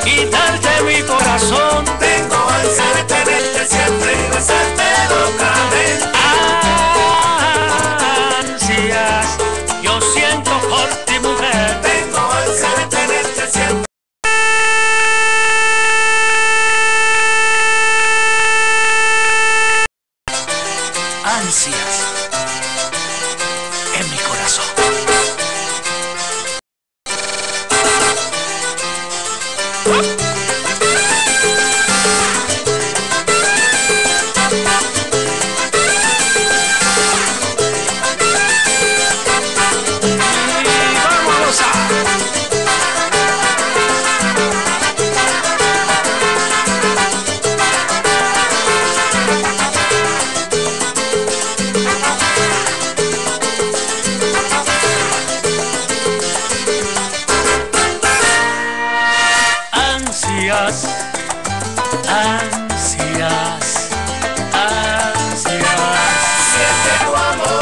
y darte mi corazón. Tengo ansia de tenerte siempre y besarte locamente. Ansias yo siento por ti, mujer. Tengo ansia de tenerte siempre. Ansias en mi corazón. Ansias, ansias, ansias. Siente tu amor.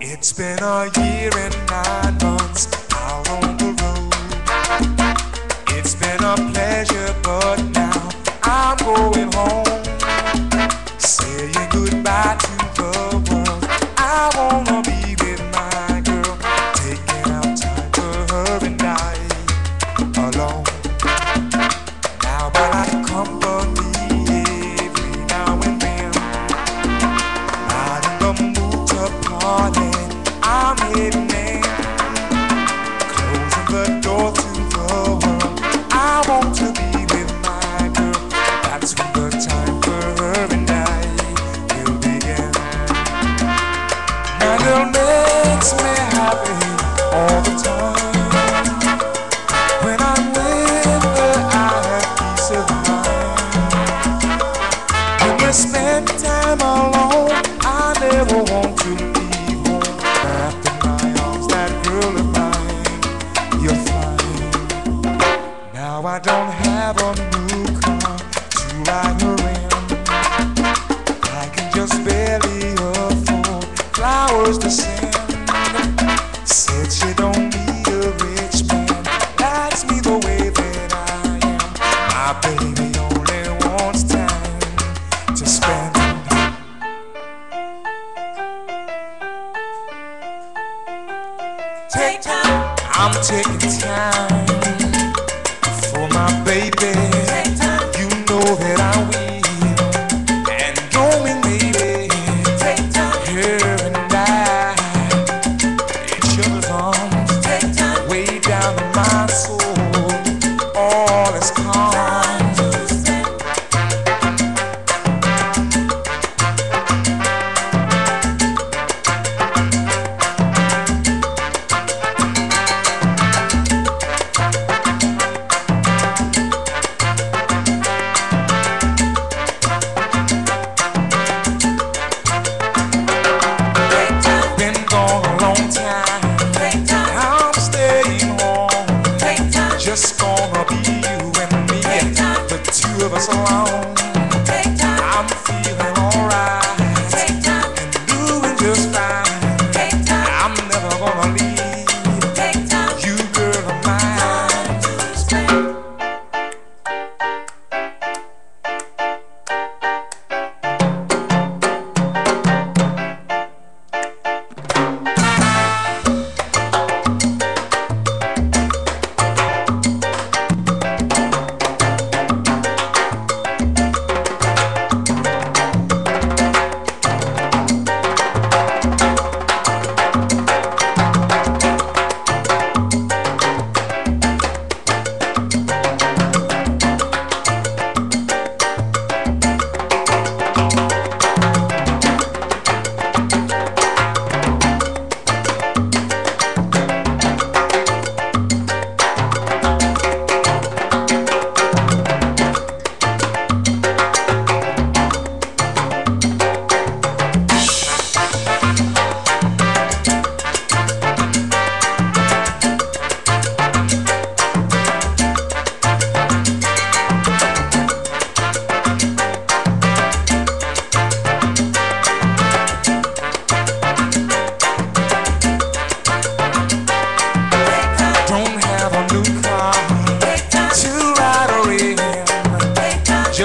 It's been a year and 9 months out on the road. It's been a pleasure, but now I'm going home. Saying goodbye to the world. I wanna be with my girl, taking out time for her and I alone. Now but I company every now and then. Not in the mood to party. I'm heading in, closing the door to the world. I want to be with my girl. That's when the time for her and I will begin. My girl makes me happy all the time. When I'm with her, I have peace of mind. When we spend time alone, I never want to leave. Now I don't have a new car to ride her in. I can just barely afford flowers to send. Said she don't need a rich man. That's me the way that I am. My baby only wants time to spend. Take time. I'm taking time for my baby. Take time. You know that I will. And going, baby. Take time. Her and I, each other's arms. Take time. Way down in my soul, all is calm. Time to spend. Been gone a long time. Take time. I'm staying home. Take time. Just gonna be you and me, Take time. the two of us alone. Take time. I'm feeling alright, Take time. doing just fine. Take time. I'm never gonna leave Take time. you, girl of mine. Time to spend.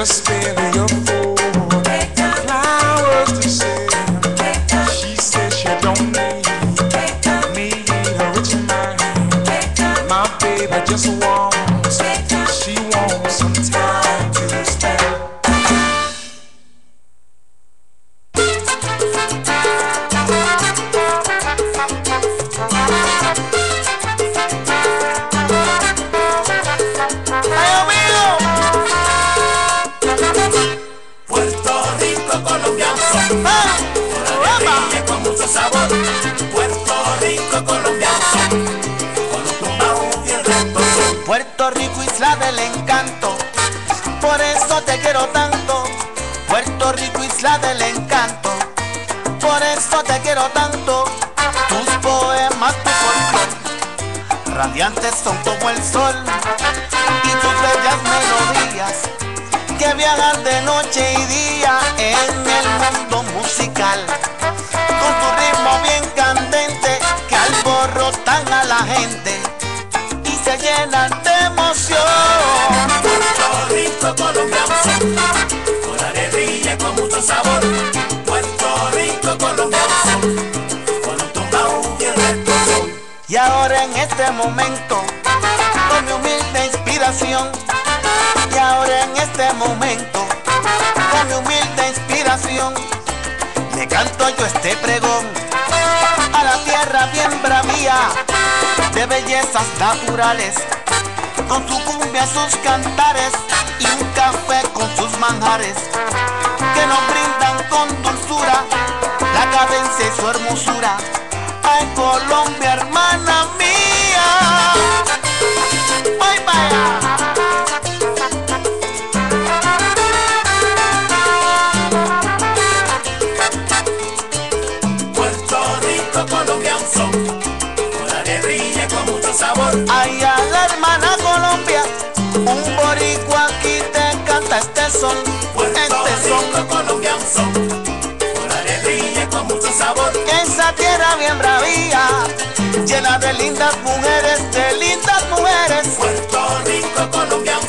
just barely afford flowers to send. She says she don't need a rich man. My baby just wants, she wants some time to spend. Sabor, Puerto Rico, colombiano, con un tumbao bien recto. Puerto Rico, isla del encanto, por eso te quiero tanto. Puerto Rico, isla del encanto, por eso te quiero tanto. Tus poemas, tu folclor, radiantes son como el sol, y tus bellas melodías que viajan de noche y día en el mundo musical. Con tu ritmo bien candente que alborotan a la gente y se llenan de emoción. Puerto Rico, colombiano, con alegría y con mucho sabor. Puerto Rico, colombiano, con un tumbao bien recto. Y ahora en este momento, con mi humilde inspiración. Y ahora en este momento, con mi humilde inspiración, le canto yo este pregón a la tierra bien bravía de bellezas naturales, con su cumbia, sus cantares y un café con sus manjares que nos brindan con dulzura la cadencia y su hermosura. Ay, Colombia, hermana mía, voy para allá. Colombiano, con alegría y con mucho sabor. Ay, a la hermana Colombia, un boricua aquí te canta este son. Puerto este Rico, son. colombiano, con alegría y con mucho sabor. Esa tierra bien bravía, llena de lindas mujeres, de lindas mujeres. Puerto Rico, colombiano,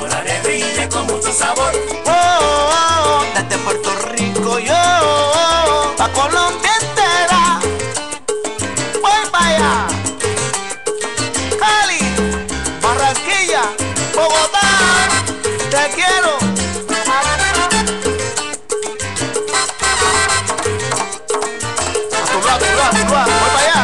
con alegría y con mucho sabor. Oh, oh, oh, desde Puerto Rico yo, pa' Colombia entera, voy para allá. Cali, Barranquilla, Bogotá, te quiero. A tu lado, voy para allá.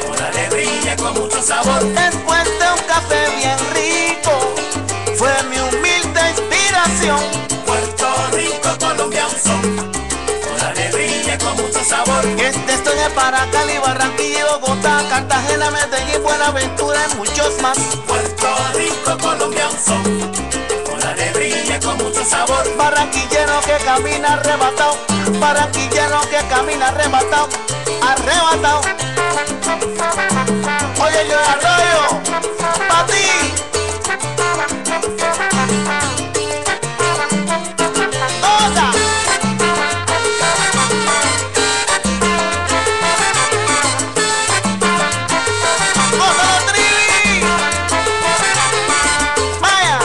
Con alegría y con mucho sabor. Después de un café bien rico, fue mi humilde inspiración. Puerto Rico, colombiano, con alegría y con mucho sabor. Este estoy para Cali, Barranquilla y Bogotá, Cartagena, Medellín, Buenaventura y muchos más. Puerto Rico, colombiano, con alegría y con mucho sabor. Barranquillero que camina arrebatado, barranquillero que camina arrebatado, arrebatado. Oye, yo Arroyo, pa' ti. Toca. Gózalo, Trivi. Vaya.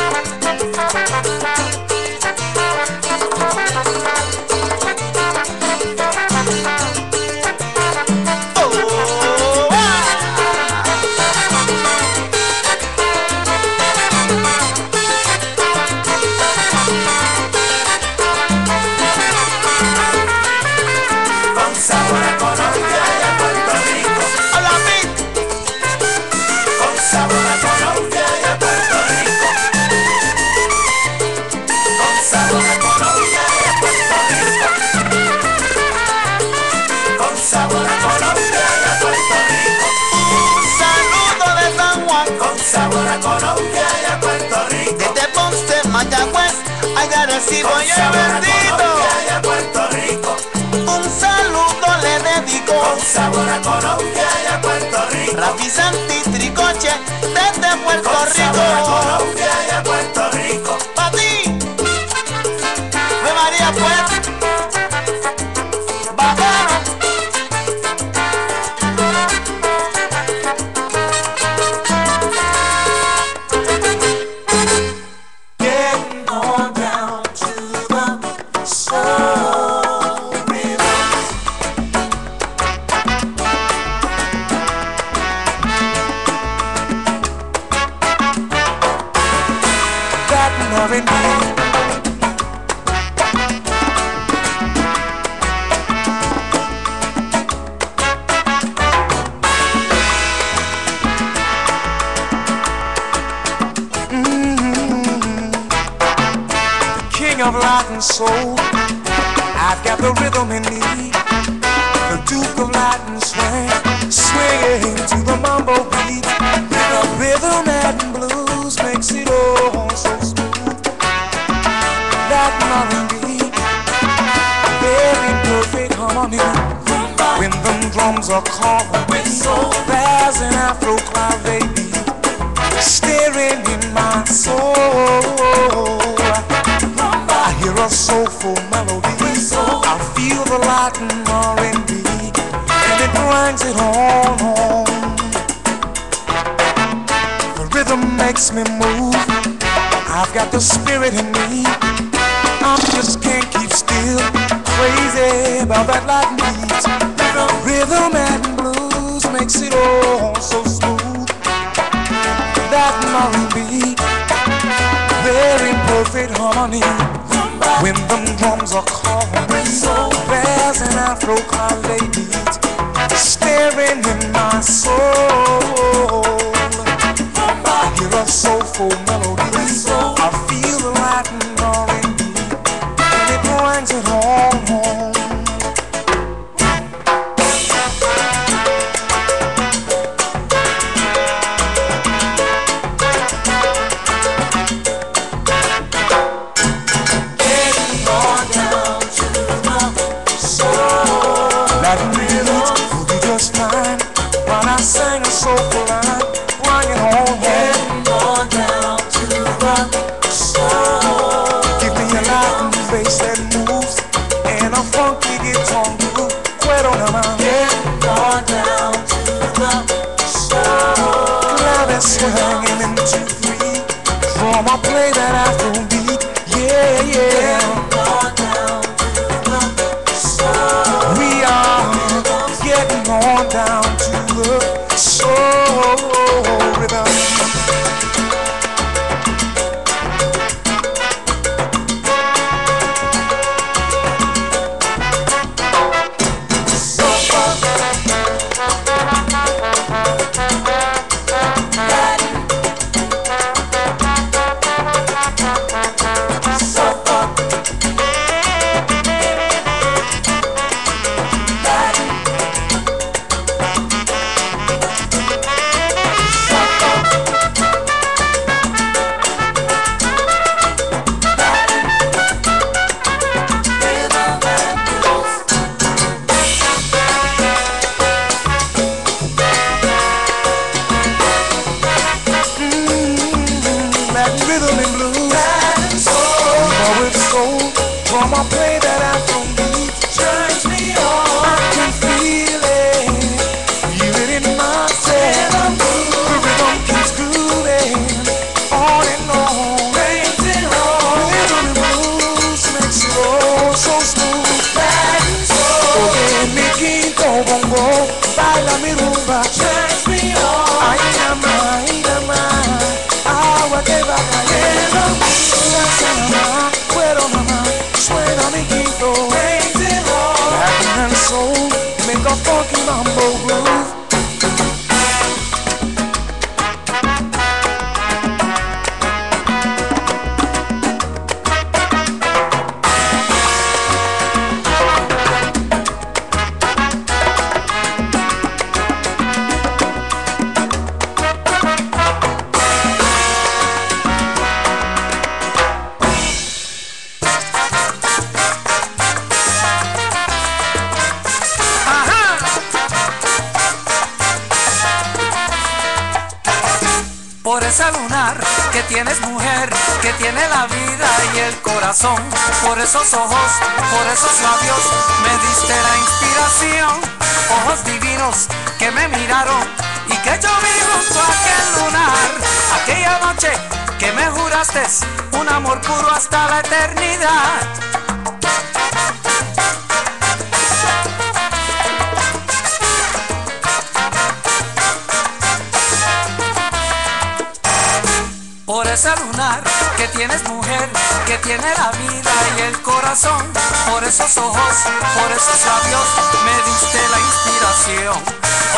Recibo yo bendito, Puerto Rico, un saludo le dedico con sabor a Colombia. Rico. A Colombia y a Puerto Rico. Pa' ti. De María pues. Bacano. Getting on down to the soul rhythm. Latin R&B. King of Latin soul, I've got the rhythm in me. The Duke of Latin swing, swinging to the mambo beat. The rhythm and blues makes it all so smooth. Latin R&B, very perfect harmony. When them drums are calling, there's an Afro cloud, baby, staring in my soul. I hear a soulful melody. I feel the Latin R&B, and it brings it on home. The rhythm makes me move. I've got the spirit in me. I just can't keep still. Crazy about that Latin beat. Rhythm and blues makes it all so smooth. Latin R&B, very perfect harmony. When them drums are calling, there's an Afro Calais beat staring in my soul. I hear a soulful melody. I feel the Latin R&B, and it brings it on home. I sang a soulful line, bring it home, getting on down to the soul. Give me a Latin bass that moves and a funky guitar groove. Cuero más, getting on down to the soul. Clave swinging in 2-3, drum I play that Afro beat, yeah, yeah. Getting on down to the soul. We are getting on down to the soul rhythm. I play that Afro beat, turns me on. I can feel it in myself. The rhythm keeps grooving on and on. Brings it on. Rhythm and blues makes it all so smooth. Latin soul. Oye mi quinto bongo, baila mi rumba, turns me on. Ay nada más, agua que va cayendo. Salsa nada más, cuero nada más. Suena mi quinto, Latin and soul, make a funky mambo groove. por ese lunar que tienes, mujer, que tiene la vida y el corazón, por esos ojos, por esos labios, me diste la inspiración, ojos divinos que me miraron y que yo vi junto a aquel lunar, aquella noche que me juraste un amor puro hasta la eternidad. Por ese lunar que tienes, mujer, que tiene la vida y el corazón, por esos ojos, por esos labios, me diste la inspiración,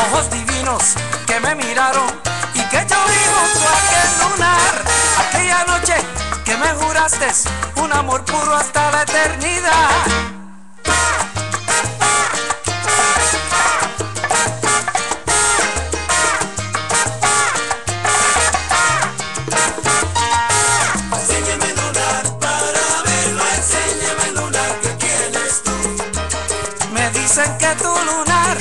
ojos divinos que me miraron y que yo vi junto a aquel lunar, aquella noche que me juraste un amor puro hasta la eternidad. Dicen que tu lunar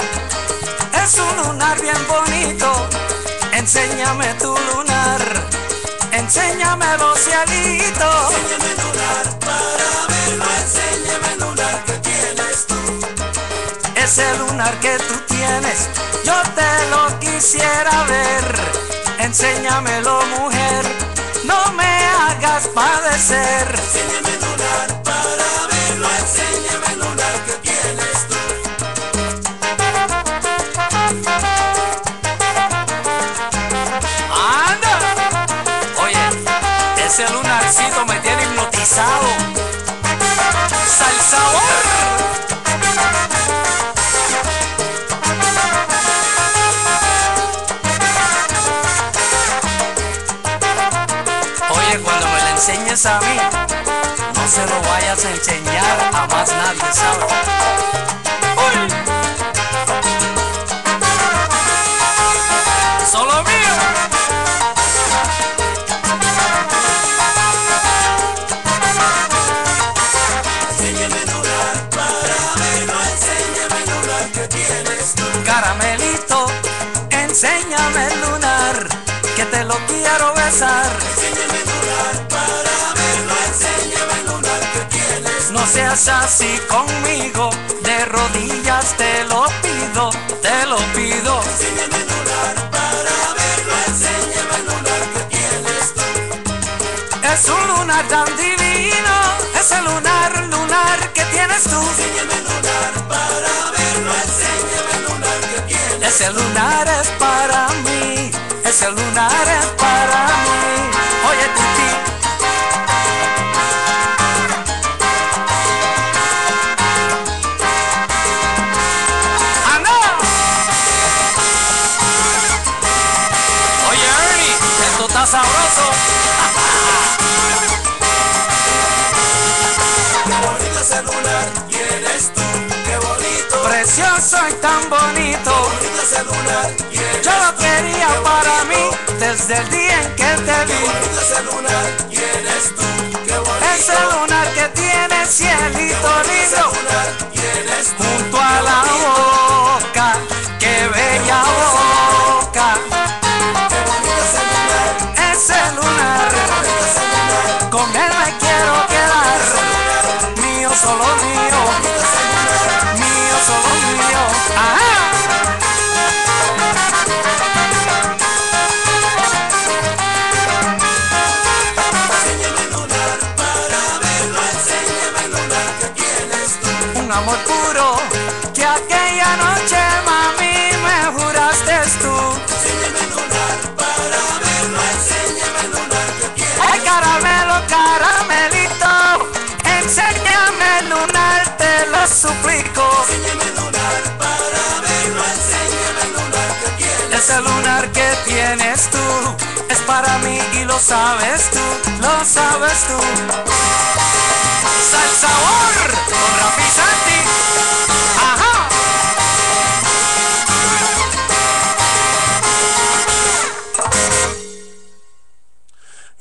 es un lunar bien bonito. Enséñame tu lunar, enséñamelo, cielito. Enséñame el lunar para verlo, enséñame el lunar que tienes tú. Ese lunar que tú tienes, yo te lo quisiera ver. Enséñamelo, mujer, no me hagas padecer. Enséñame el lunar para verlo, enséñame el lunar que tienes tú. ¡Anda! Oye, ese lunarcito me tiene hipnotizado. ¡Salsabor! Oye, cuando me la enseñes a mí, no se lo vayas a enseñar a más nadie, ¿sabes? ¡Uy! ¡Solo mío! Enséñame el lunar para verlo, enséñame el lunar que tienes tú. Caramelito, enséñame el lunar, que te lo quiero besar. Enséñame el lunar para verlo, enséñame el lunar que tienes. No seas así conmigo, de rodillas te lo pido, te lo pido. Enséñame el lunar para verlo, enséñame el lunar que tienes tú. Es un lunar tan divino, ese lunar, lunar que tienes tú. Enséñame el lunar para verlo, enséñame el lunar que tienes. Ese lunar es para mí, ese lunar es para mí. Oye, Titi. ¡Anda! Oye, Ernie, esto está sabroso. Qué bonito ese lunar tienes tú, qué bonito. Precioso y tan bonito. Qué bonito ese lunar tienes. Yo lo quería para mí desde el día en que te Qué vi. bonito ese lunar tienes tú, qué bonito. Ese lunar que tiene cielito Ese lindo lunar tienes tú, junto a la boca. Qué bella boca. qué bonito ese lunar. Ese lunar, Qué bonito ese lunar. con él me quiero quedar. Mío, solo mío. Mío, solo mío. Ajá. Enséñame el lunar para verlo, enséñame el lunar que tienes tú. Un amor puro que aquella noche, mami, me juraste tú. Enséñame el lunar para verlo, enséñame el lunar que tienes. Ay, caramelo, caramelito, enséñame el lunar, te lo suplico. Enséñame el lunar para verlo, enséñame el lunar que tienes. Ese lunar que tienes tú es para mí y lo sabes tú, lo sabes tú. ¡Salsabor! Con Rafi Santi. ¡Ajá!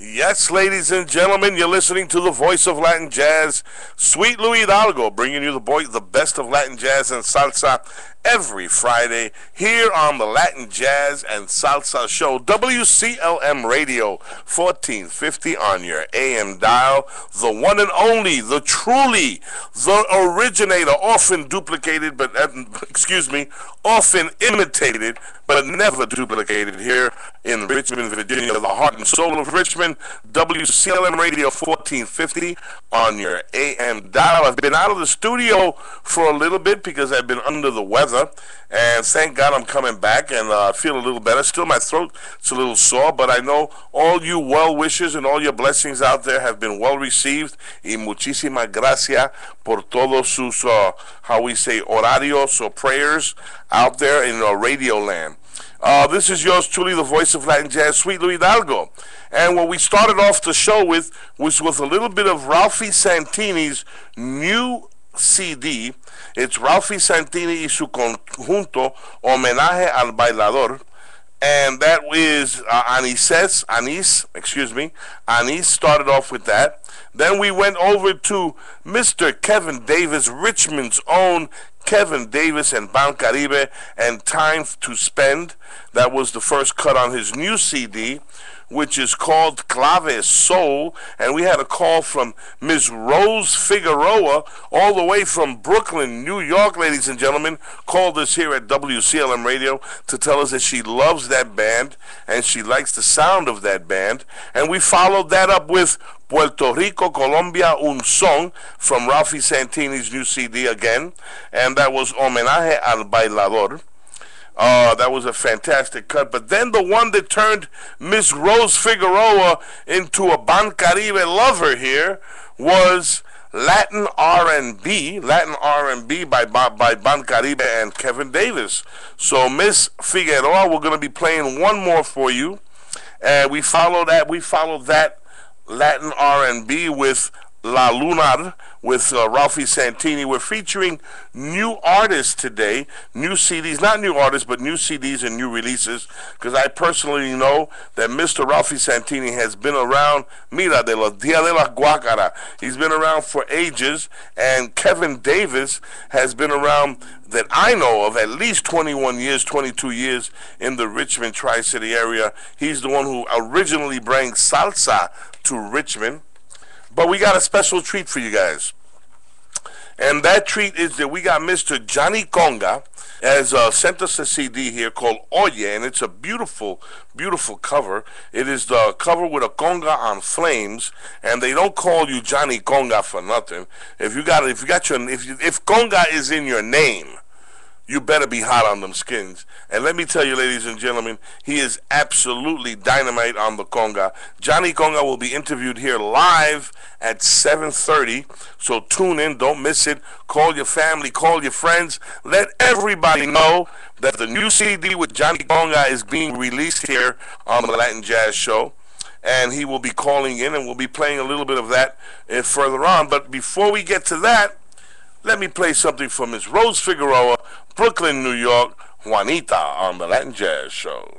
Yes, ladies and gentlemen, you're listening to the voice of Latin jazz, Sweet Louis Hidalgo, bringing you the best of Latin jazz and salsa every Friday here on the Latin Jazz and Salsa Show, WCLM Radio, 1450 on your AM dial. The one and only, the truly, the originator, often duplicated, but often imitated, but never duplicated here in Richmond, Virginia, the heart and soul of Richmond, WCLM Radio 1450 on your AM dial. I've been out of the studio for a little bit because I've been under the weather, and thank God I'm coming back, and I feel a little better. Still, my throat's a little sore, but I know all you well wishes and all your blessings out there have been well received. Y muchísimas gracias por todos sus, how we say, horarios or prayers out there in radio land. This is yours truly, the voice of Latin Jazz, Sweet Louis Hidalgo. And what we started off the show with was with a little bit of Ralphie Santini's new CD. It's Ralphie Santini y su conjunto, Homenaje al Bailador. And that is Anís started off with that. Then we went over to Mr. Kevin Davis, Richmond's own Kevin Davis and Bancaribe, and Time to Spend. That was the first cut on his new CD, which is called Clave Soul. And we had a call from Ms. Rose Figueroa, all the way from Brooklyn, New York, ladies and gentlemen, called us here at WCLM Radio to tell us that she loves that band and she likes the sound of that band. And we followed that up with Puerto Rico, Colombia, Un Son from Ralphie Santini's new CD again, and that was Homenaje al Bailador. That was a fantastic cut. But then the one that turned Miss Rose Figueroa into a Bancaribe lover here was Latin R&B by Bancaribe and Kevin Davis. So Miss Figueroa, we're going to be playing one more for you, and we followed that Latin R&B with La Lunar with Ralphie Santini. We're featuring new artists today, new CDs, not new artists, but new CDs and new releases, because I personally know that Mr. Ralphie Santini has been around, mira, de los Dia de la Guacara. He's been around for ages, and Kevin Davis has been around, that I know of, at least 21 years, 22 years in the Richmond Tri-City area. He's the one who originally brought salsa to Richmond. But we got a special treat for you guys. And that treat is that we got Mr. Johnny Conga has sent us a CD here called Oye, and it's a beautiful, beautiful cover. It is the cover with a conga on flames, and they don't call you Johnny Conga for nothing. If conga is in your name, you better be hot on them skins. And let me tell you, ladies and gentlemen, he is absolutely dynamite on the conga. Johnny Conga will be interviewed here live at 7:30, so tune in, don't miss it. Call your family, call your friends. Let everybody know that the new CD with Johnny Conga is being released here on the Latin Jazz Show. And he will be calling in, and we'll be playing a little bit of that further on. But before we get to that, let me play something for Miss Rose Figueroa, Brooklyn, New York, Juanita on the Latin Jazz Show.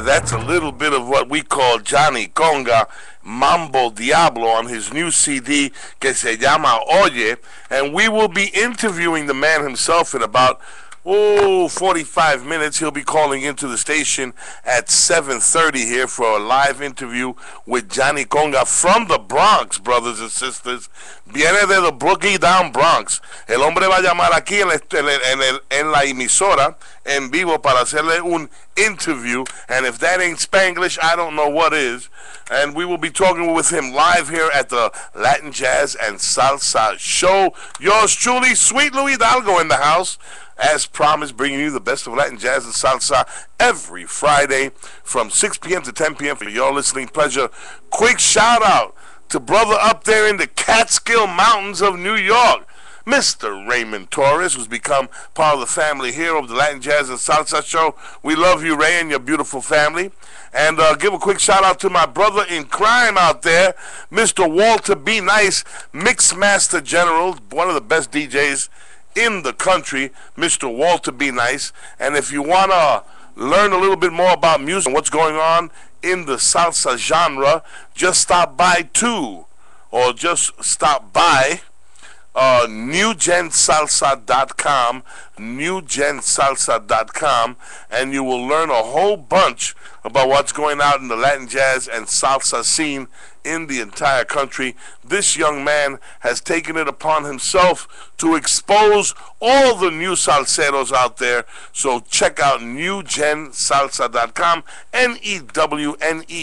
That's a little bit of what we call Johnny Conga, Mambo Diablo, on his new CD que se llama Oye, and we will be interviewing the man himself in about 45 minutes. He'll be calling into the station at 7:30 here for a live interview with Johnny Conga from the Bronx, brothers and sisters. Viene de the Brooklyn down Bronx. El hombre va a llamar aquí en la emisora en vivo para hacerle un interview, and if that ain't Spanglish, I don't know what is. And we will be talking with him live here at the Latin Jazz and Salsa Show. Yours truly, Sweet Louis Hidalgo, in the house. As promised, bringing you the best of Latin jazz and salsa every Friday from 6 p.m. to 10 p.m. for your listening pleasure. Quick shout out to brother up there in the Catskill Mountains of New York, Mr. Raymond Torres, who's become part of the family here of the Latin Jazz and Salsa Show. We love you, Ray, and your beautiful family. And give a quick shout out to my brother in crime out there, Mr. Walter B. Nice, Mixmaster General, one of the best DJs in the country, Mr. Walter B. Nice. And if you want to learn a little bit more about music and what's going on in the salsa genre, just stop by newgensalsa.com, newgensalsa.com, and you will learn a whole bunch about what's going on in the Latin jazz and salsa scene in the entire country. This young man has taken it upon himself to expose all the new salseros out there. So check out newgensalsa.com, NEWGEN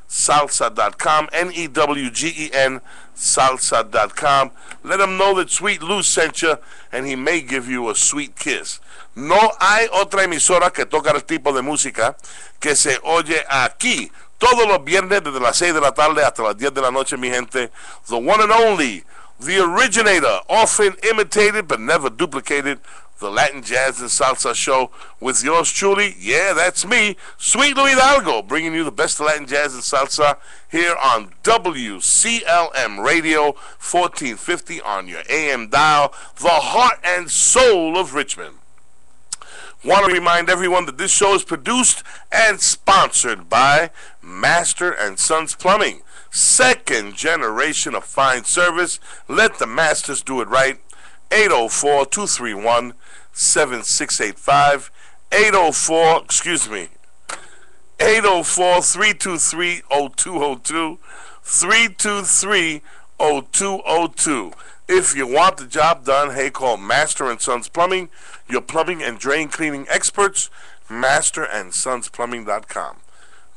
salsa.com, NEWGEN salsa.com. Let him know that Sweet Lou sent you, and he may give you a sweet kiss. No hay otra emisora que toca el tipo de música que se oye aquí todos los viernes desde las 6 de la tarde hasta las 10 de la noche, mi gente. The one and only, the originator, often imitated but never duplicated, the Latin Jazz and Salsa Show with yours truly. Yeah, that's me, Sweet Louis Hidalgo, bringing you the best of Latin Jazz and Salsa here on WCLM Radio, 1450 on your AM dial, the heart and soul of Richmond. Want to remind everyone that this show is produced and sponsored by Master and Sons Plumbing. Second generation of fine service. Let the masters do it right. 804-231-7685. 804-323-0202. 323-0202. If you want the job done, hey, call Master and Sons Plumbing, your plumbing and drain cleaning experts, masterandsonsplumbing.com.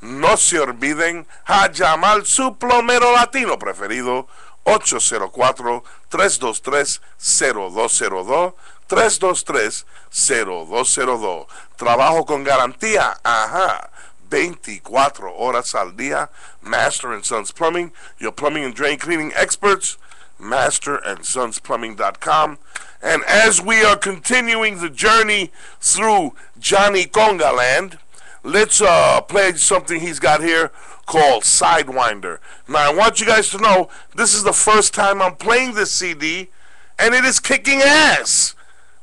No se olviden a llamar su plomero latino preferido, 804-323-0202, 323-0202. Trabajo con garantía, ajá. 24 horas al día. Master and Sons Plumbing, your plumbing and drain cleaning experts. masterandsonsplumbing.com. And as we are continuing the journey through Johnny Conga land, let's play something he's got here called Sidewinder. Now I want you guys to know this is the first time I'm playing this CD, and it is kicking ass.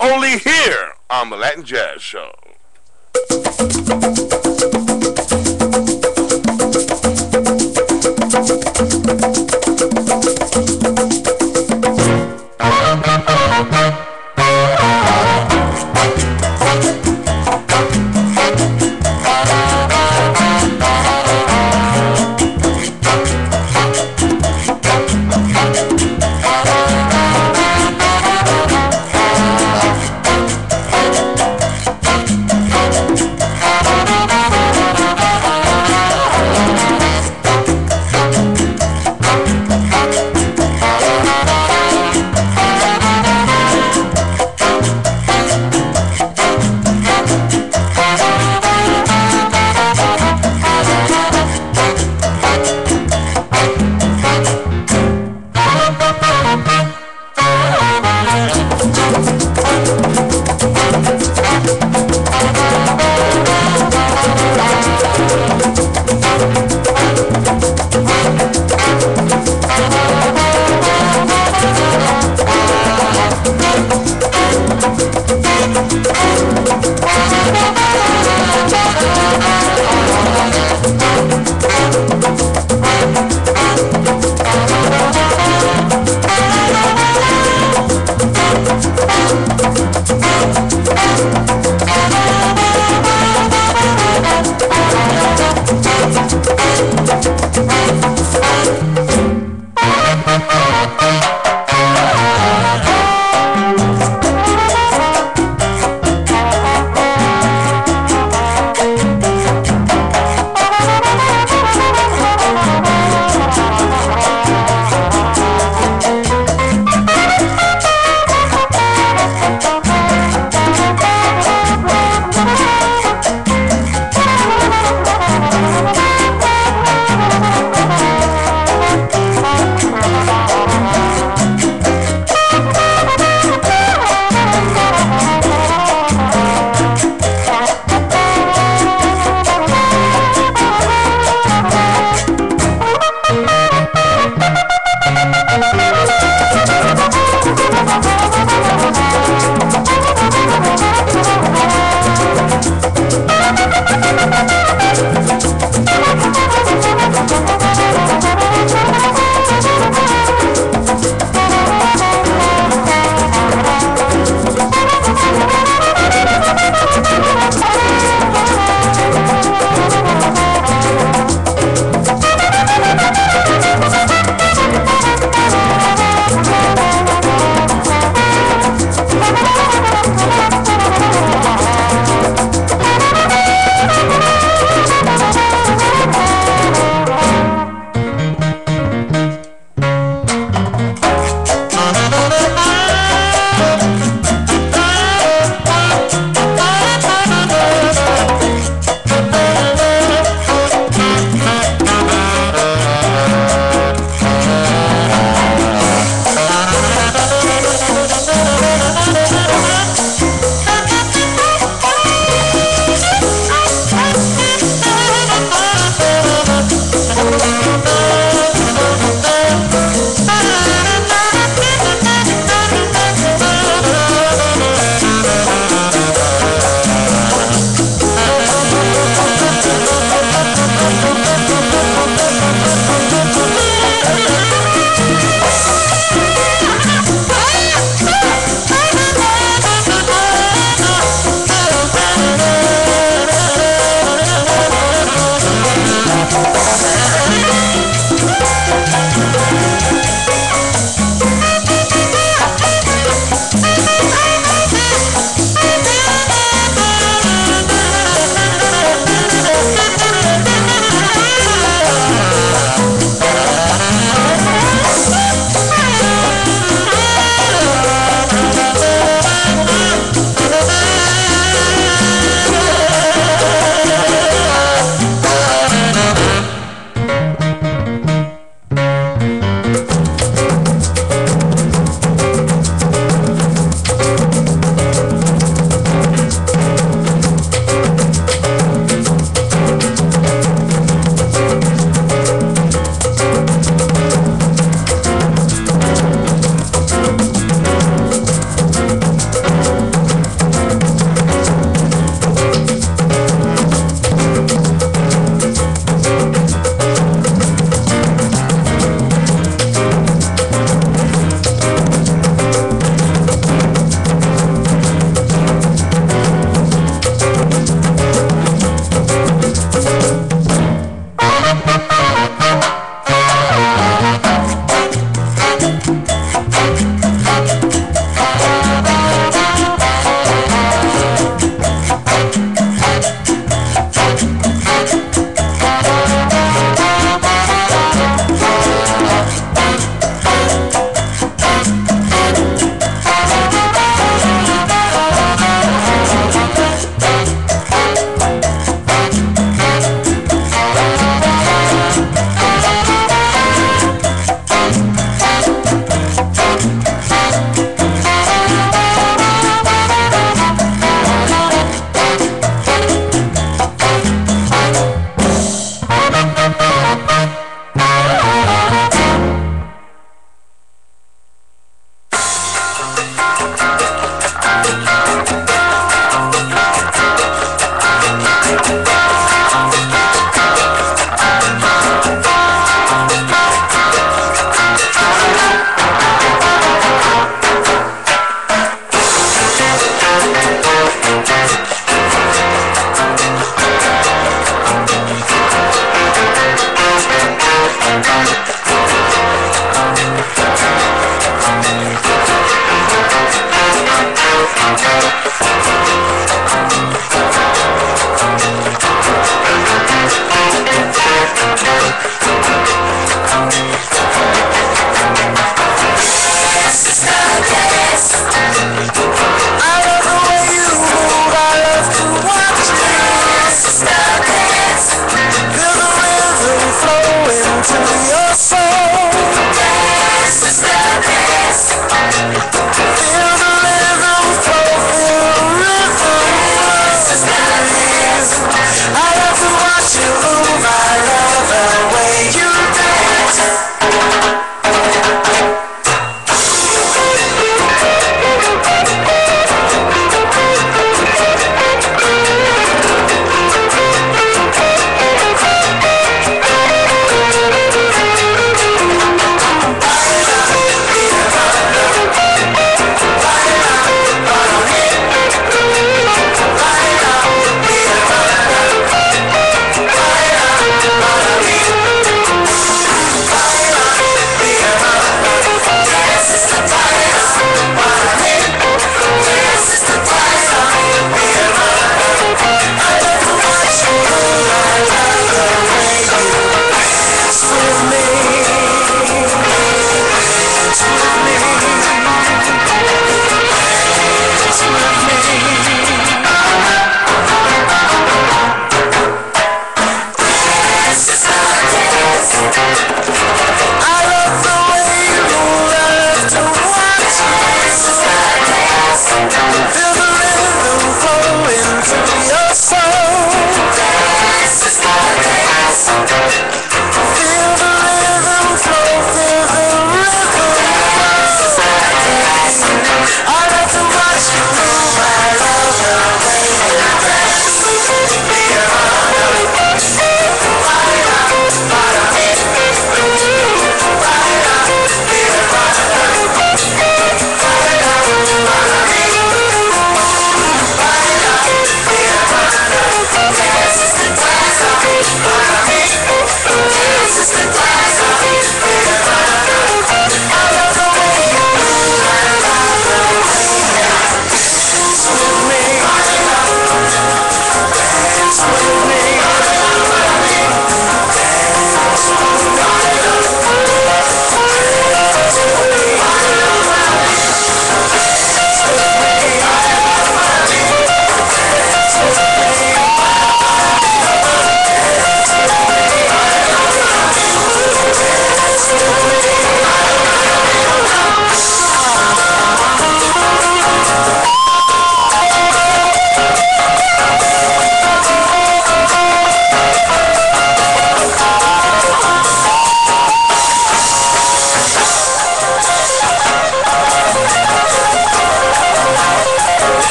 Only here on the Latin Jazz Show.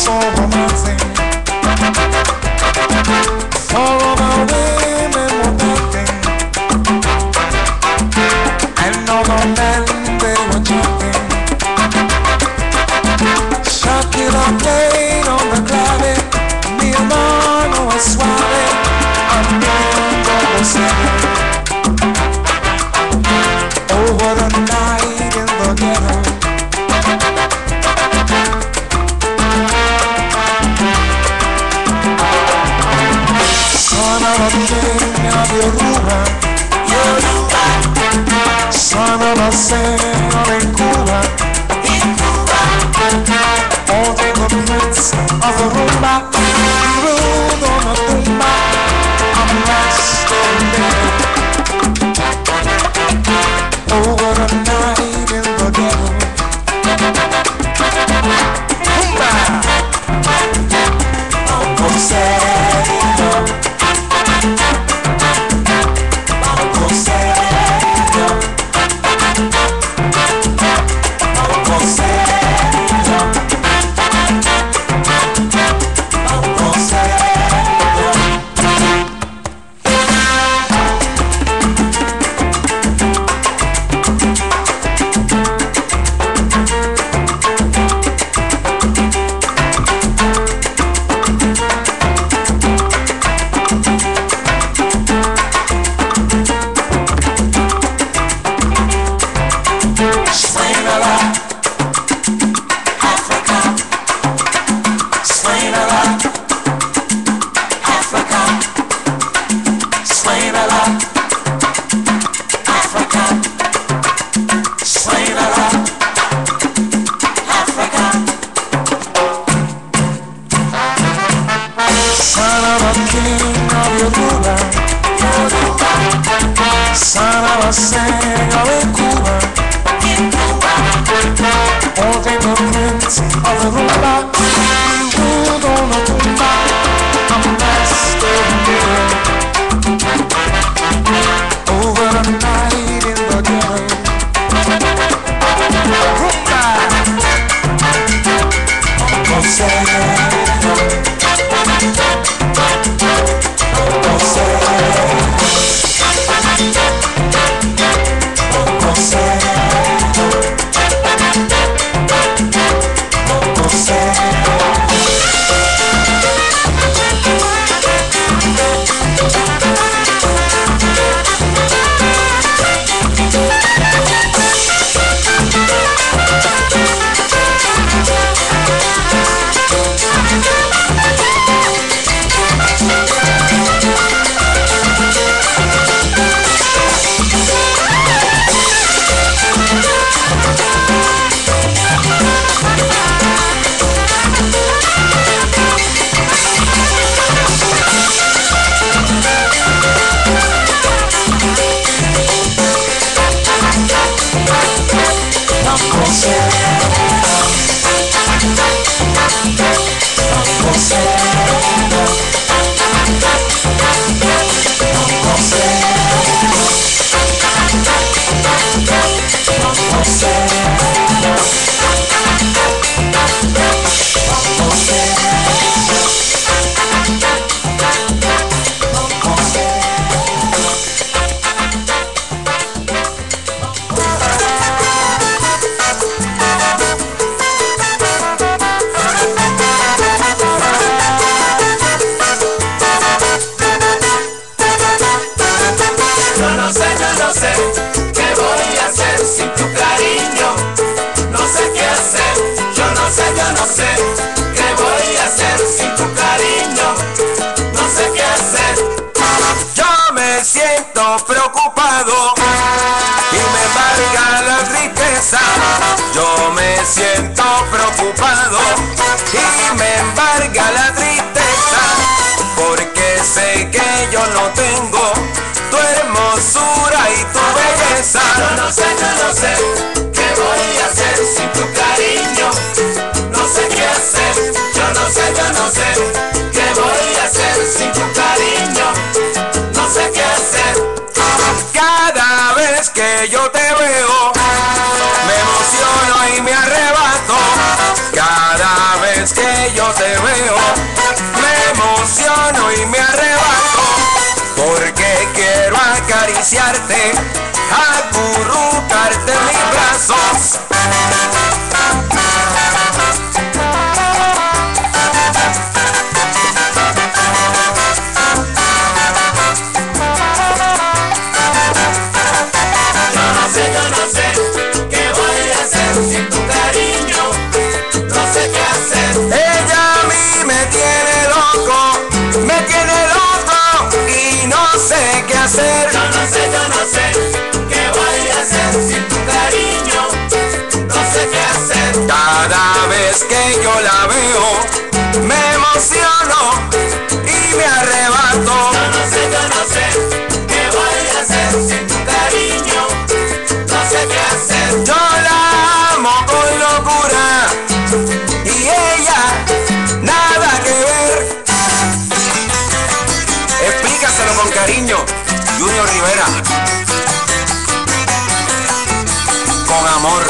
so romantic. All of our women were acting, and all the men they were jumping. Shakira played on the clave, Milano was suave, Amigo was singing. Over the night in the ghetto, son of a king of Yoruba, son of a sailor in Cuba, all the prince of the rumba, ruled on a tumba, I'm lost in there. Over the night in the ghetto, rumba, Uncle Sergio, Uncle Sergio, Uncle Sergio, Uncle Sergio. Son of a king of Yoruba, son of a sailor in Cuba, all the prince of the rumba, ruled on a tumba, I'm master here. Over the night in the ghetto, rumba, Uncle Sergio. Preocupado y me embarga la tristeza. Yo me siento preocupado y me embarga la tristeza, porque sé que yo no tengo tu hermosura y tu belleza. Yo no sé qué voy a hacer sin tu cariño. No sé qué hacer. Yo no sé qué voy a hacer sin tu cariño. No sé qué hacer. Cada vez que yo te veo, me emociono y me arrebato. Cada vez que yo te acariciarte, acurrucarte en mis brazos. Yo no sé qué voy a hacer sin tu cariño, no sé qué hacer. Ella a mí me tiene loco y no sé qué hacer. Yo no sé qué voy a hacer sin tu cariño, no sé qué hacer. Cada vez que yo la veo me emociono y me arrebato. Yo no sé qué voy a hacer sin tu cariño, no sé qué hacer. Yo la amo con locura y ella nada que ver. Explícaselo con cariño, Junior Rivera. Con amor.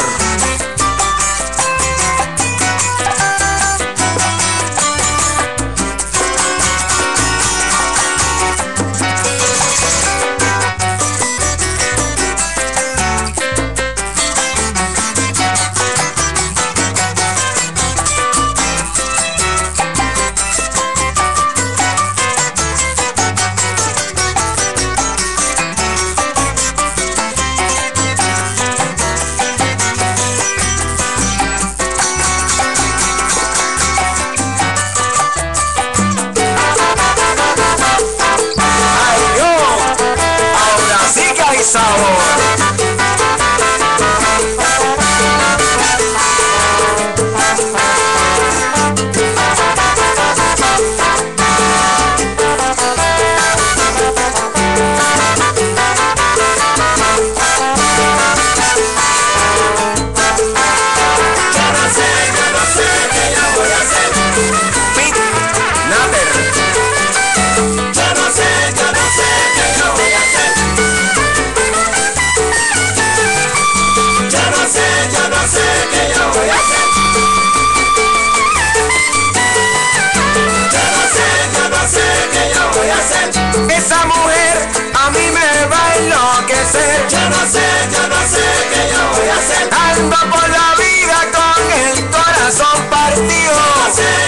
Esa mujer a mí me va a enloquecer. Yo no sé qué yo voy a hacer. Ando por la vida con el corazón partido.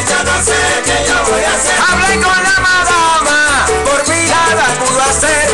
Yo no sé qué yo voy a hacer. Hablé con la madama, por mi nada pudo hacer.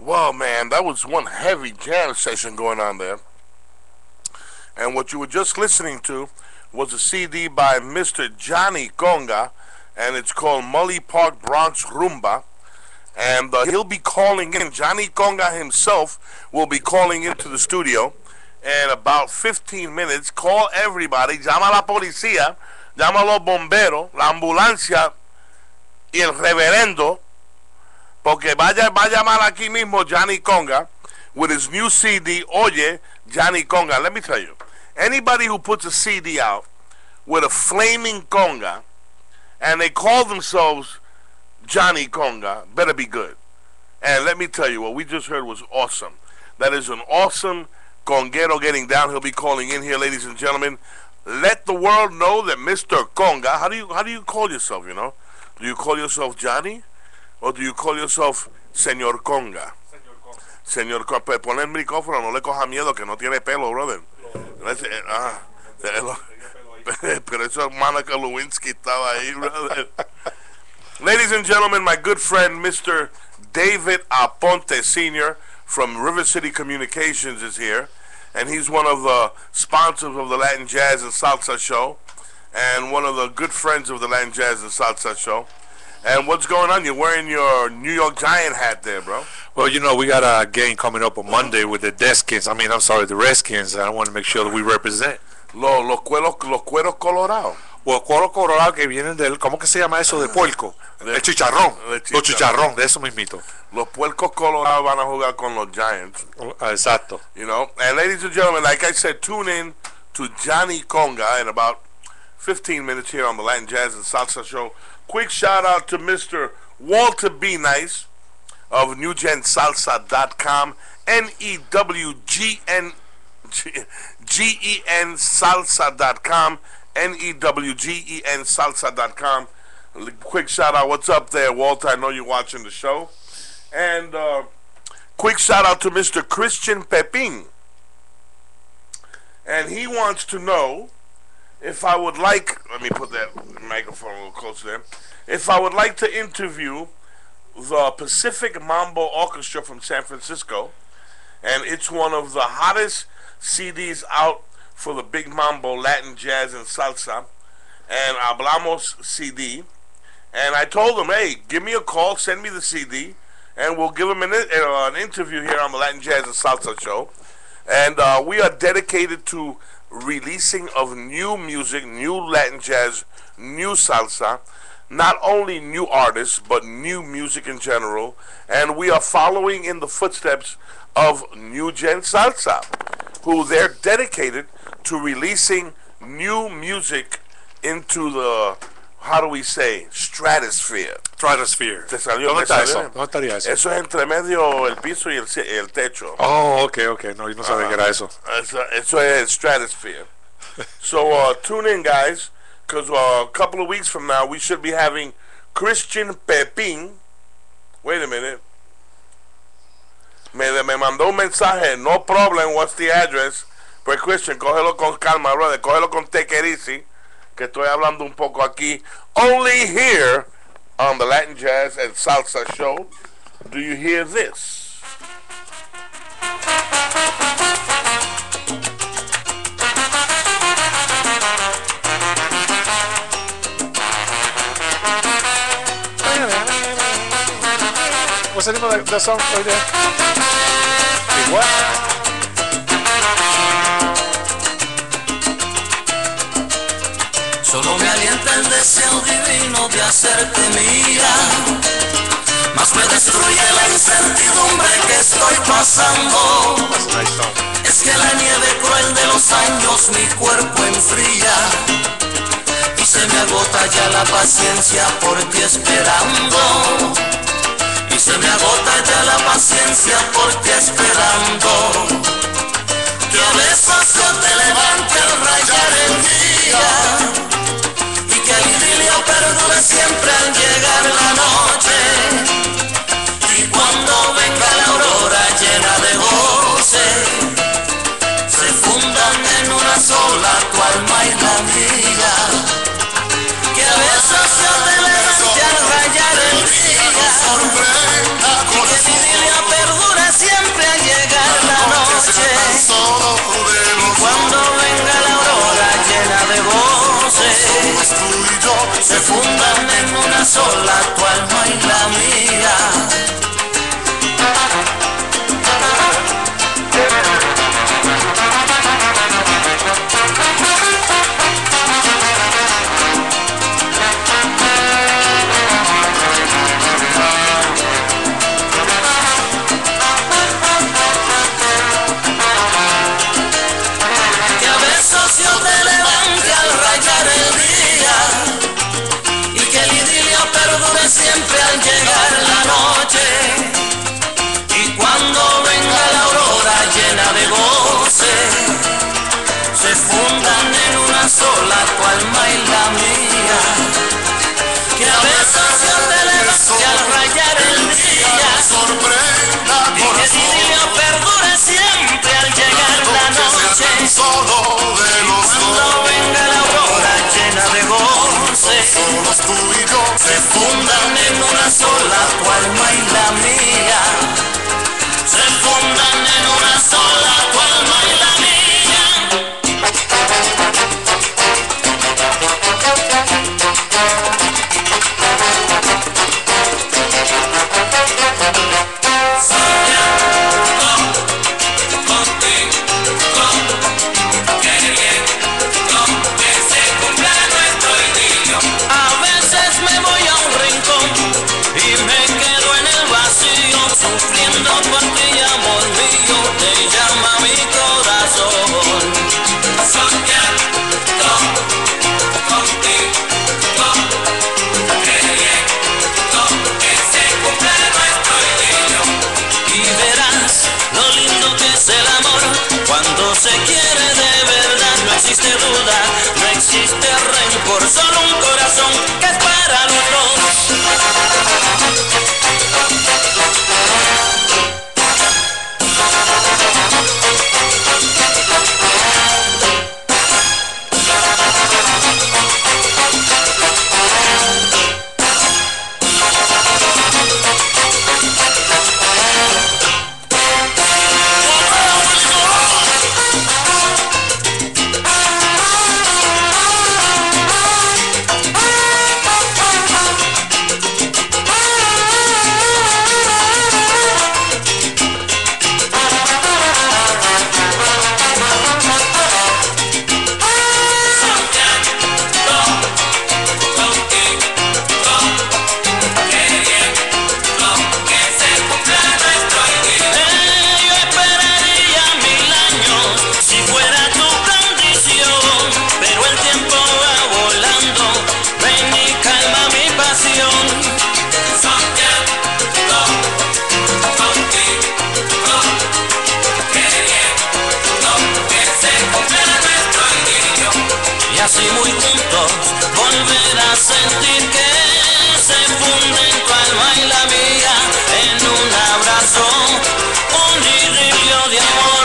Well, man, that was one heavy jam session going on there. And what you were just listening to was a CD by Mr. Johnny Conga, and it's called Mully Park Bronx Rumba. And he'll be calling in. Johnny Conga himself will be calling into the studio in about 15 minutes. Call everybody. Llama a la policía. Llama a los bomberos, la ambulancia y el reverendo. Porque va a llamar aquí mismo Johnny Conga with his new CD, Oye, Johnny Conga. Let me tell you, anybody who puts a CD out with a flaming conga and they call themselves Johnny Conga better be good. And let me tell you, what we just heard was awesome. That is an awesome conguero getting down. He'll be calling in here, ladies and gentlemen. Let the world know that Mr. Conga, how do you call yourself, you know? Do you call yourself Johnny? Or do you call yourself Señor Conga? Señor Conga. Pues pon el micrófono, no le coja miedo que no tiene pelo, brother. Pero eso Monica Lewinsky estaba ahí, brother. Ladies and gentlemen, my good friend Mr. David Aponte Sr. from River City Communications is here, and he's one of the sponsors of the Latin Jazz and Salsa Show, and one of the good friends of the Latin Jazz and Salsa Show. And what's going on? You're wearing your New York Giant hat there, bro. Well, you know, we got a game coming up on Monday with the the Redskins, and I want to make sure that we represent. Los cueros colorados. Los cueros colorados que vienen del, ¿cómo que se llama eso? De puerco. El chicharrón. Los chicharrón, de eso mismito. Los puercos colorados van a jugar con los Giants. Exacto. You know, and ladies and gentlemen, like I said, tune in to Johnny Conga in about 15 minutes here on the Latin Jazz and Salsa Show. Quick shout out to Mr. Walter B. Nice of NewGenSalsa.com, NEWGEN Salsa.com, NEWGEN Salsa.com. Quick shout out, what's up there, Walter? I know you're watching the show. And quick shout out to Mr. Christian Pepin. And he wants to know if I would like, let me put that microphone a little closer there, if I would like to interview the Pacific Mambo Orchestra from San Francisco, and it's one of the hottest CDs out for the Big Mambo Latin Jazz and Salsa, and Hablamos CD, and I told him, hey, give me a call, send me the CD, and we'll give him an interview here on the Latin Jazz and Salsa Show. And we are dedicated to releasing of new music, new Latin jazz, new salsa, not only new artists, but new music in general. And we are following in the footsteps of New Gen Salsa, who they're dedicated to releasing new music into the, how do we say, stratosphere. Stratosphere. ¿Te salió? ¿Dónde está eso? ¿Dónde estaría eso? Eso es entre medio el piso y el techo. Oh, okay. No, yo no sabía que era eso. Eso es stratosphere. So tune in, guys, because a couple of weeks from now we should be having Christian Pepin. Wait a minute. Me mandó un mensaje. No problem. What's the address? Pues Christian, cógelo con calma, brother. Cógelo con take it easy, que estoy hablando un poco aquí. Only here on the Latin Jazz and Salsa Show do you hear this. What's the name of that song right there? What? Solo me alienta el deseo divino de hacerte mía, mas me destruye la incertidumbre que estoy pasando. Es que la nieve cruel de los años mi cuerpo enfría y se me agota ya la paciencia por ti esperando. Y se me agota ya la paciencia por ti esperando. Que a veces yo te levante al rayar el día y que el idilio perdure siempre al llegar la noche. Y cuando venga la aurora llena de goce, se fundan en una sola tu alma y la mía. Que a veces yo te levante al rayar el día y que el idilio perdure se fundan en una sola, tu alma y la mía. Que a besos yo te levante al rayar el día y que el idilio perdure siempre al llegar la noche. Y cuando venga la aurora llena de goce, se fundan en una sola, tu alma y la mía. Que a besos yo te levante al rayar el día y que el idilio perdure siempre al llegar la noche. Y cuando venga la aurora llena de goce, se fundan en una sola, tu alma y la mía. Se fundan en una sola, tu alma y la mía. A veces me voy a un rincón y me quedo en el vacío, sufriendo por ti, amor mío, te llama mi corazón. Soñando contigo, queriendo que se cumpla nuestro idilio. Y verás lo lindo que es el amor, cuando se quiere de verdad, no existe duda, no existe rencor, solo un corazón que es para los dos. Así muy juntos volver a sentir que se funden tu alma y la mía en un abrazo, un idilio de amor.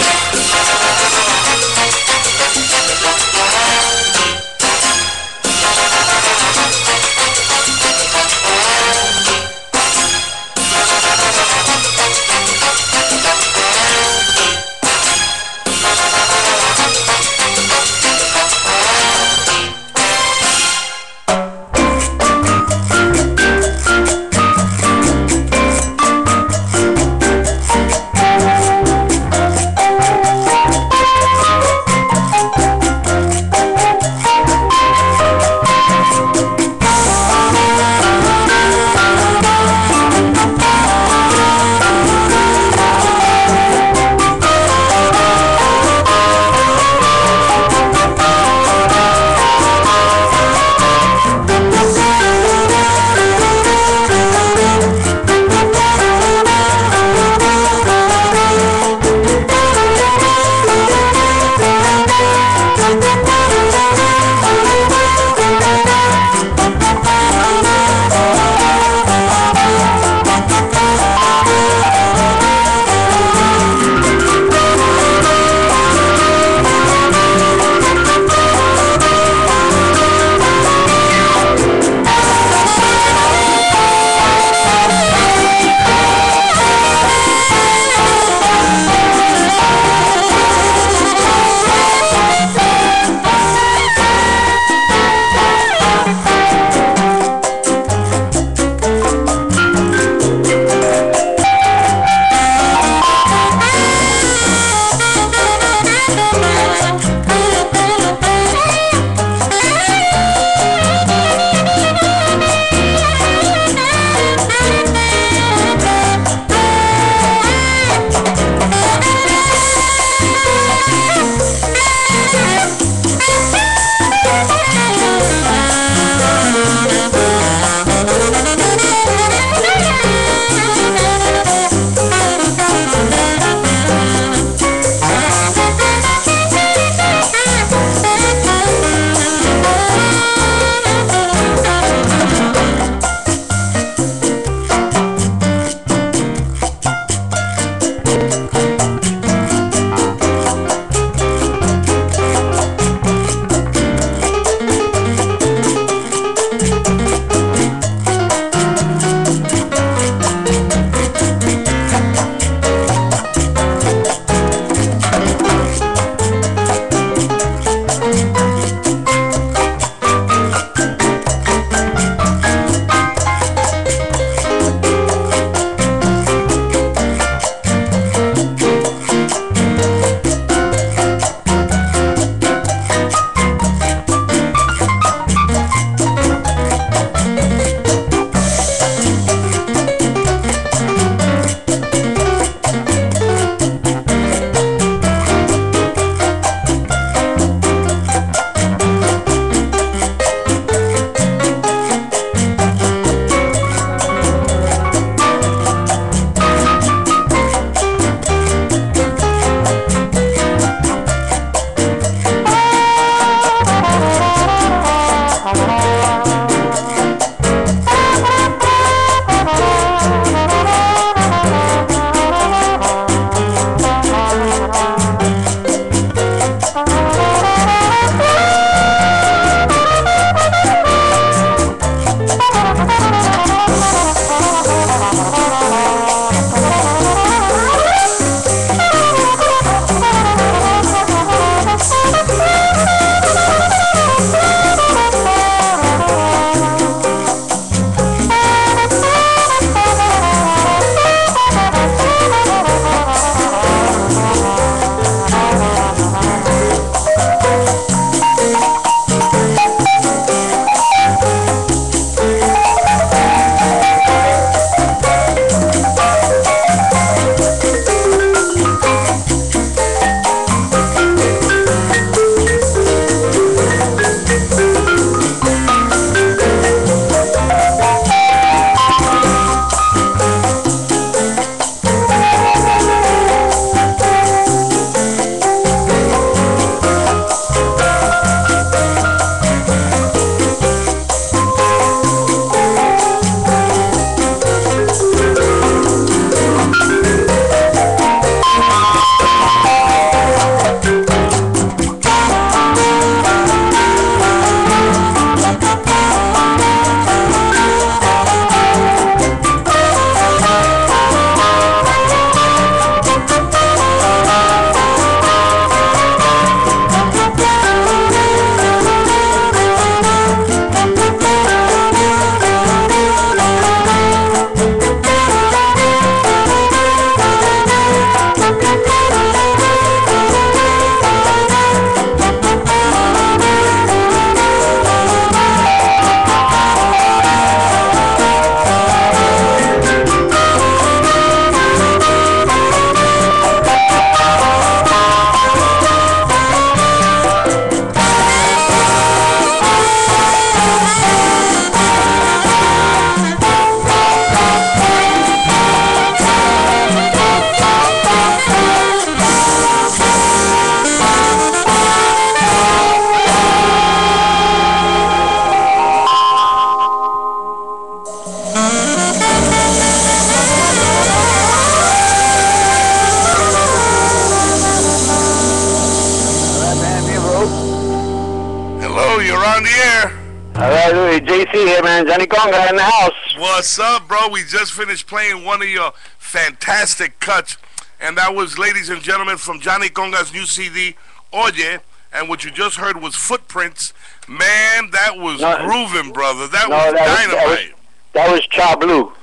on the air. All right, Louis, JC here, man. Johnny Conga in the house. What's up, bro? We just finished playing one of your fantastic cuts, and that was, ladies and gentlemen, from Johnny Conga's new CD, Oye, and what you just heard was Footprints. Man, that was grooving, brother. That was dynamite. That was Cha Blue.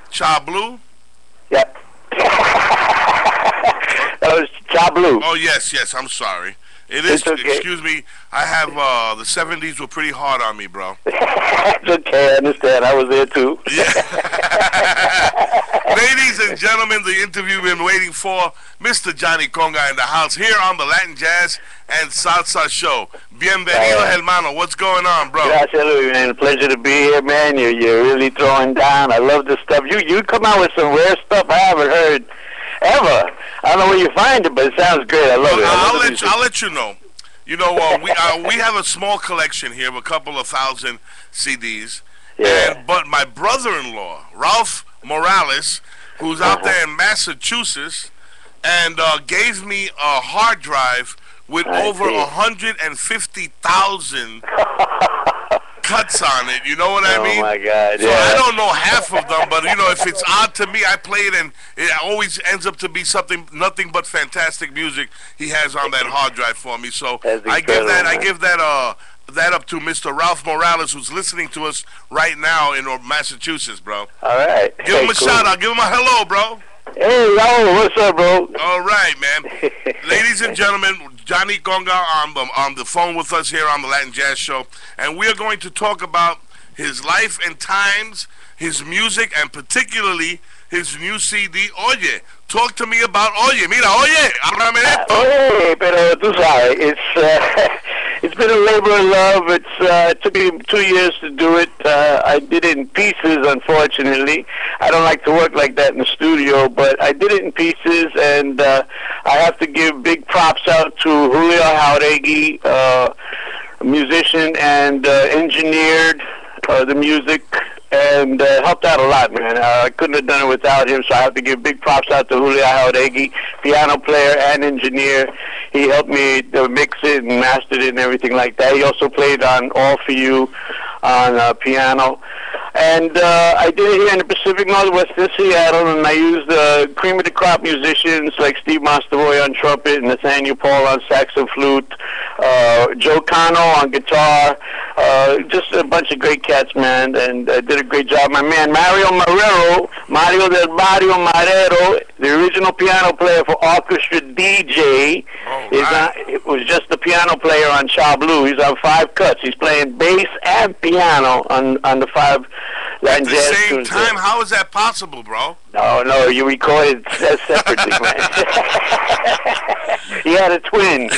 Cha Blue? Yep. That was Cha Blue. Oh, yes, I'm sorry. It is, okay. Excuse me, I have, the 70s were pretty hard on me, bro. It's okay, I understand. I was there, too. Yeah. Ladies and gentlemen, the interview we've been waiting for, Mr. Johnny Conga in the house, here on the Latin Jazz and Salsa Show. Bienvenido, hermano. What's going on, bro? Gracias, Louis, man. A pleasure to be here, man. You're really throwing down. I love this stuff. You come out with some rare stuff I haven't heard ever. I don't know where you find it, but it sounds great. I love it. I'll let you know. You know, we have a small collection here of a couple of thousand CDs. Yeah. But my brother-in-law, Ralph Morales, who's out there in Massachusetts, and gave me a hard drive with over 150,000 cuts on it. You know what I mean? Oh my God! So I don't know half of them, but you know, if it's odd to me, I play it, and it always ends up to be nothing but fantastic music he has on that hard drive for me. So I give that up to Mr. Ralph Morales, who's listening to us right now in Massachusetts, bro. All right. Give him a shout out. Give him a hello, bro. Hey, Raul, what's up, bro? All right, man. Ladies and gentlemen, Johnny Conga on the phone with us here on the Latin Jazz Show, and we are going to talk about his life and times, his music, and particularly his new CD, Oye. Talk to me about Oye. Mira, Oye, háblame de esto. Oye, pero tú sabes, it's been a labor of love. It took me 2 years to do it. I did it in pieces, unfortunately. I don't like to work like that in the studio, but I did it in pieces, and I have to give big props out to Julio Jauregui, a musician, and engineered the music, and helped out a lot, man. I couldn't have done it without him, so I have to give big props out to Julio Jauregui, piano player and engineer. He helped me mix it and master it and everything like that. He also played on All For You on piano. And I did it here in the Pacific Northwest in Seattle, and I used cream of the crop musicians like Steve Mastavoy on trumpet and Nathaniel Paul on sax and flute, Joe Cano on guitar, just a bunch of great cats, man, and did a great job. My man Mario del Barrio Marrero, the original piano player for Orchestra DJ, it was just the piano player on Cha Blue. He's on 5 cuts. He's playing bass and piano on the 5 Latin Jazz tunes. At the same time, how is that possible, bro? No, you recorded separately, man. He had a twin.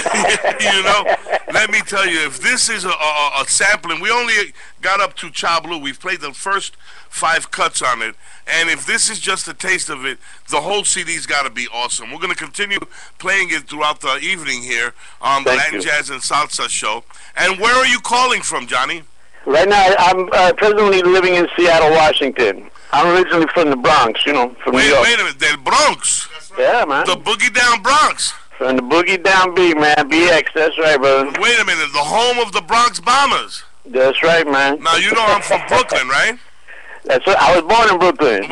You know, let me tell you, if this is a sampling, we only got up to Cha Blue. We've played the first 5 cuts on it, and if this is just a taste of it, the whole CD's got to be awesome. We're going to continue playing it throughout the evening here on the Latin Jazz and Salsa Show. And where are you calling from, Johnny? Right now, I'm presently living in Seattle, Washington. I'm originally from the Bronx, you know, from New York. Wait a minute, the Bronx? Yeah, man. The Boogie Down Bronx? From the Boogie Down B, man. BX, that's right, brother. Wait a minute, the home of the Bronx Bombers? That's right, man. Now, you know I'm from Brooklyn, right? That's right. I was born in Brooklyn.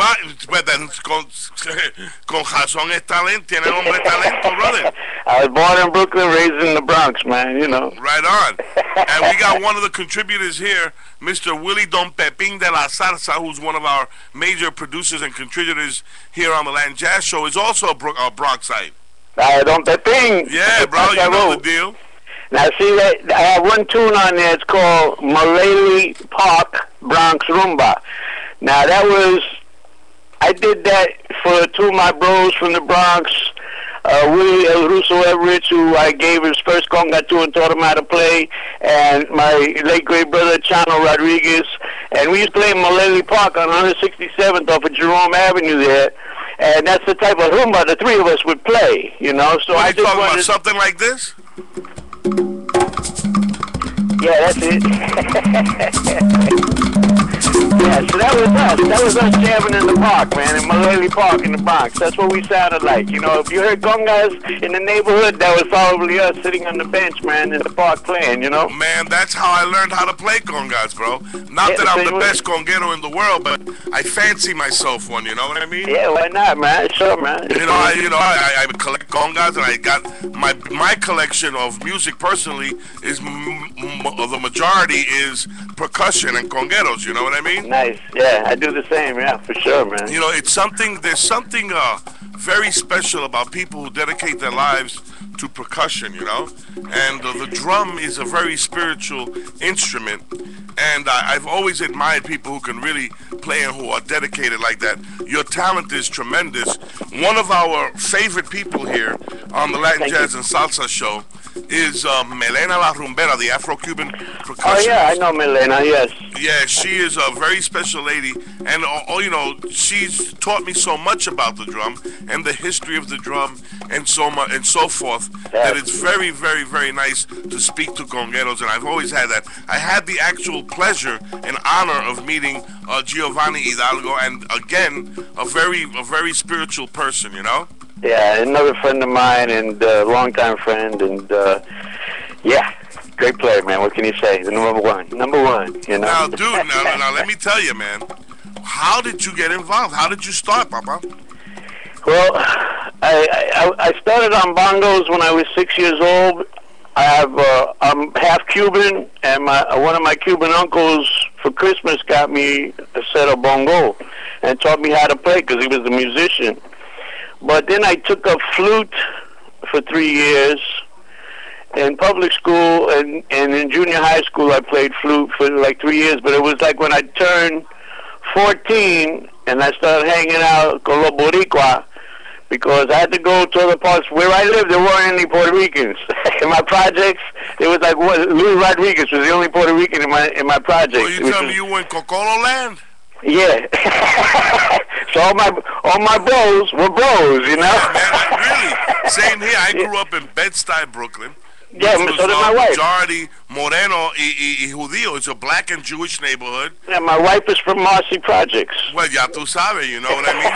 Con razón es talento, tiene hombre talento, brother. I was born in Brooklyn, raised in the Bronx, man, you know. Right on. And we got one of the contributors here, Mr. Willie Don Pepin de la Salsa, who's one of our major producers and contributors here on the Latin Jazz Show, is also a Bronxite. Don Pepin. Yeah, bro, you know the deal. Now, see, I have one tune on there. It's called Mullally Park Bronx Rumba. Now, I did that for 2 of my bros from the Bronx, Willie El Russo Everett, who I gave his first conga to and taught him how to play, and my late great brother Chano Rodriguez. And we used to play in Mullally Park on 167th off of Jerome Avenue there. And that's the type of rumba the 3 of us would play, you know. So I just talking about something like this? Yeah, that's it. Yeah, so that was us. That was us jamming in the park, man, in Mullally Park in the Bronx. That's what we sounded like. You know, if you heard congas in the neighborhood, that was probably us sitting on the bench, man, in the park playing, you know? Man, that's how I learned how to play congas, bro. Not that I'm the best conguero in the world, but I fancy myself one, you know what I mean? Yeah, why not, man? Sure, man. I collect congas, and I got my collection of music personally is the majority is percussion and congueros, you know what I mean? Nice. Yeah, I do the same. Yeah, for sure, man. You know, there's something very special about people who dedicate their lives to percussion, you know? And the drum is a very spiritual instrument. And I've always admired people who can really play and who are dedicated like that. Your talent is tremendous. One of our favorite people here on the Latin Jazz and Salsa show is Melena La Rumbera, the Afro-Cuban percussionist. Oh, yeah, I know Melena, yes. Yeah, she is a very special lady, and you know, she's taught me so much about the drum and the history of the drum and so much and so forth that it's very, very, very nice to speak to congueros, and I've always had that. I had the actual pleasure and honor of meeting Giovanni Hidalgo, and again, a very spiritual person, you know. Yeah, another friend of mine and longtime friend, and yeah, great player, man. What can you say? The number one, you know. Now, dude, now, let me tell you, man. How did you get involved? How did you start, Papa? Well, I started on bongos when I was 6 years old. I'm half Cuban, and one of my Cuban uncles for Christmas got me a set of bongo and taught me how to play because he was a musician. But then I took up flute for 3 years in public school, and in junior high school I played flute for like 3 years. But it was like when I turned 14 and I started hanging out con los Boricua, because I had to go to other parts. Where I lived, there weren't any Puerto Ricans. In my projects, it was like Luis Rodriguez was the only Puerto Rican in my project. Oh, you tell me you were in Cocolo land? Yeah. So all my bros were bros, you know? Yeah, man, really. Same here. I grew up in Bed-Stuy, Brooklyn. Yeah, so did my wife. Majority Moreno y Judío. It's a black and Jewish neighborhood. Yeah, my wife is from Marcy Projects. Well, ya tú sabes, you know what I mean?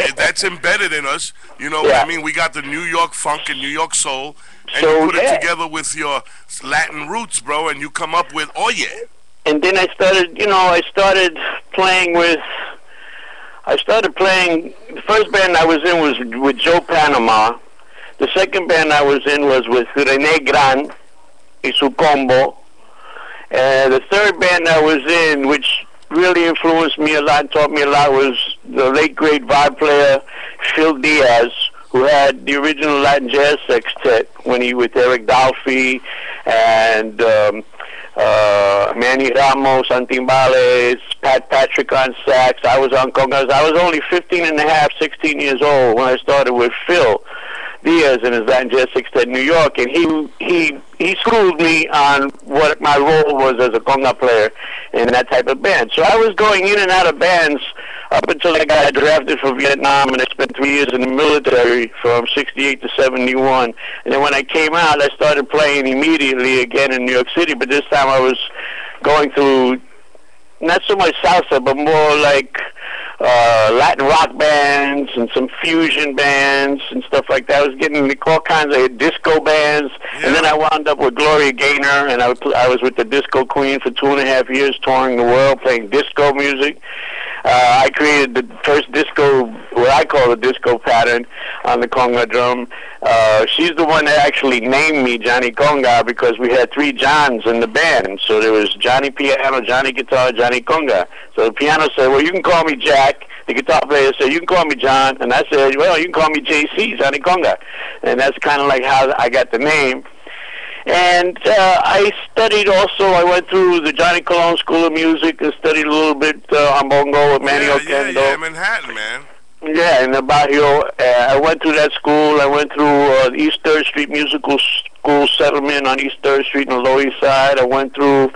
So that's embedded in us. You know what I mean? We got the New York funk and New York soul, and you put it together with your Latin roots, bro, and you come up with Oye. And then I started playing with. The first band I was in was with Joe Panama. The second band I was in was with René Gran y su combo. And the third band I was in, which really influenced me a lot and taught me a lot, was the late great vibe player Phil Diaz, who had the original Latin Jazz Sextet when he with Eric Dolphy and Manny Ramos on timbales, Pat Patrick on sax. I was on congas. I was only 15 and a half, 16 years old when I started with Phil Diaz in his Latin Jazz Sextet in New York, and he schooled me on what my role was as a conga player in that type of band. So I was going in and out of bands up until I got drafted for Vietnam, and I spent 3 years in the military from 68 to 71. And then when I came out, I started playing immediately again in New York City, but this time I was going through not so much salsa, but more like Latin rock bands and some fusion bands and stuff like that. I was getting all kinds of disco bands, and then I wound up with Gloria Gaynor, and I was with the Disco Queen for 2.5 years, touring the world, playing disco music. I created the first disco, what I call the disco pattern, on the conga drum. She's the one that actually named me Johnny Conga, because we had 3 Johns in the band. So there was Johnny Piano, Johnny Guitar, Johnny Conga. So the piano said, well, you can call me Jack. The guitar player said, you can call me John. And I said, well, you can call me JC, Johnny Conga. And that's kind of like how I got the name. And I studied also, I went through the Johnny Colon School of Music and studied a little bit on bongo with Manny Oquendo. Yeah, Manhattan, man. Yeah, in the barrio. I went through that school. I went through East 3rd Street Musical School Settlement on East 3rd Street on the Lower East Side. I went through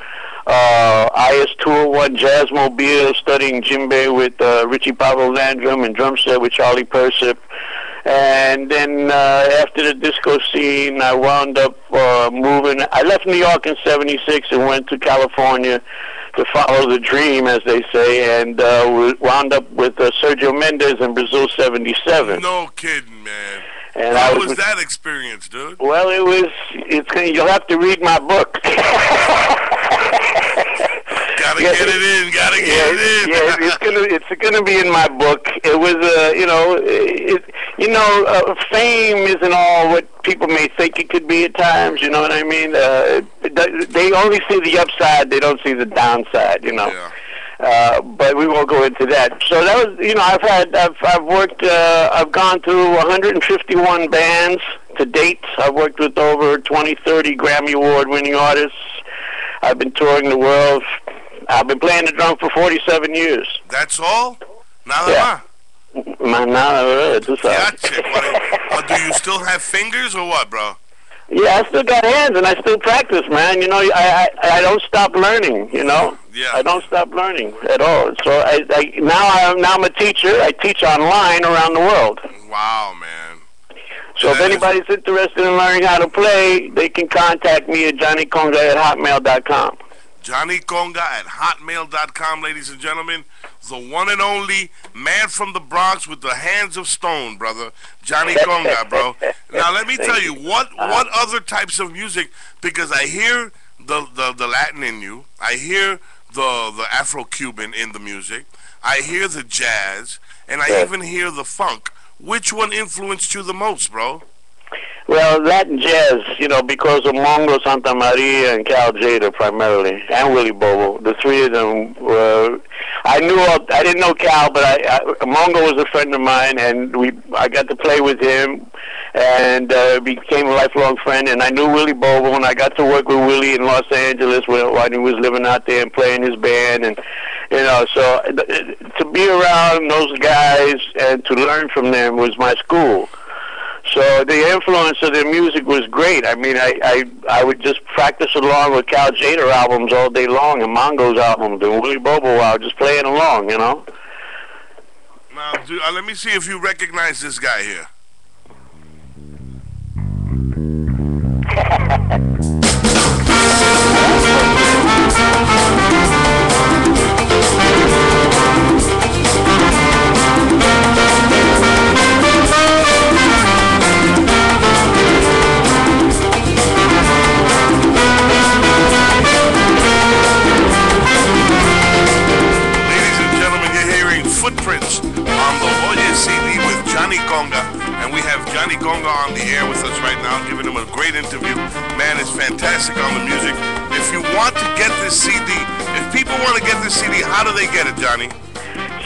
IS 201 Jazzmobile, studying djembe with Richie Pablo Landrum and drum set with Charlie Persip. And then after the disco scene, I wound up moving. I left New York in '76 and went to California to follow the dream, as they say, and we wound up with Sergio Mendes in Brazil '77. No kidding, man. And How was that experience, dude? Well, you'll have to read my book. Gotta get it in. It's gonna be in my book. It was, fame isn't all what people may think it could be at times. You know what I mean? They only see the upside. They don't see the downside. You know. Yeah. But we won't go into that. So that was, I've worked, I've gone through 151 bands to date. I've worked with over 20, 30 Grammy Award-winning artists. I've been touring the world. I've been playing the drum for 47 years. That's all? Nada más. Gotcha. Do you still have fingers or what, bro? Yeah, I still got hands, and I still practice, man. You know, I don't stop learning. You know, I don't stop learning at all. So now I'm a teacher. I teach online around the world. Wow, man. So if anybody's interested in learning how to play, they can contact me at johnnyconga@hotmail.com. johnnyconga@hotmail.com, ladies and gentlemen. The one and only man from the Bronx with the hands of stone, brother. Johnny Conga, bro. Now, let me tell you, what other types of music, because I hear the Latin in you. I hear the Afro-Cuban in the music. I hear the jazz. And I even hear the funk. Which one influenced you the most, bro? Well, Latin jazz, because of Mongo, Santa Maria, and Cal Jada primarily, and Willie Bobo. The three of them were... I didn't know Cal, but Mongo was a friend of mine, and I got to play with him, and became a lifelong friend. And I knew Willie Bobo, and I got to work with Willie in Los Angeles while he was living out there and playing his band. And so to be around those guys and to learn from them was my school. So the influence of their music was great. I mean, I would just practice along with Cal Jada albums all day long, and Mongo's albums, and Willie Bobo, I was just playing along, Now, let me see if you recognize this guy here. Footprints on the Oye CD with Johnny Conga, and we have Johnny Conga on the air with us right now, giving him a great interview. Man, it's fantastic on the music. If you want to get this CD, if people want to get this CD, how do they get it, Johnny?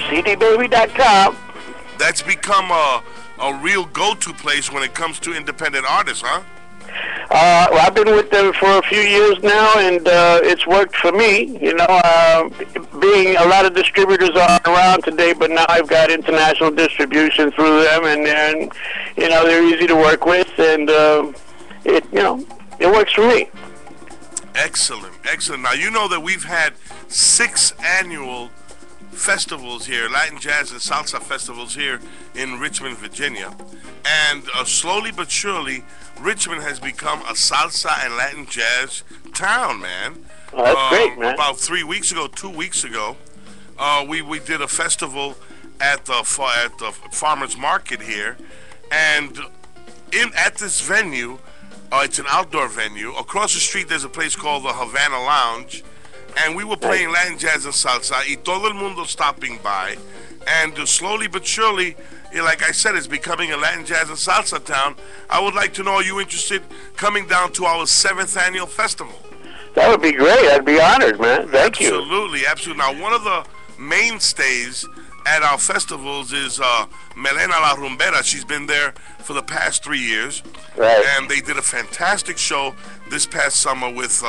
CDBaby.com. That's become a real go-to place when it comes to independent artists, huh? Well, I've been with them for a few years now, and it's worked for me. Being a lot of distributors aren't around today, but now I've got international distribution through them, and they're easy to work with, and it works for me. Excellent. Now, you know that we've had 6 annual festivals here, Latin Jazz and Salsa festivals here in Richmond, Virginia, and slowly but surely, Richmond has become a salsa and Latin jazz town, man. Oh, that's great, man. About 2 weeks ago, we did a festival at the farmers market here, and at this venue, it's an outdoor venue. Across the street, there's a place called the Havana Lounge, and we were playing Latin jazz and salsa. Y todo el mundo stopping by, and slowly but surely, like I said, it's becoming a Latin jazz and salsa town. I would like to know, are you interested coming down to our 7th annual festival? That would be great. I'd be honored, man. Thank you. Absolutely. Now, one of the mainstays at our festivals is Melena La Rumbera. She's been there for the past 3 years. Right. And they did a fantastic show this past summer with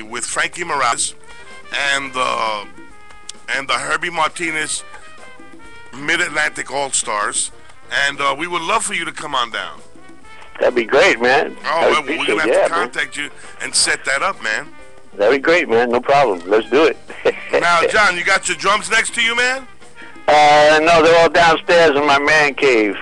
with Frankie Morales and the Herbie Martinez Mid-Atlantic All-Stars, and we would love for you to come on down. That'd be great, man. Oh, well, we're going to have to contact you and set that up, man. That'd be great, man. No problem. Let's do it. Now, John, you got your drums next to you, man? No, they're all downstairs in my man cave.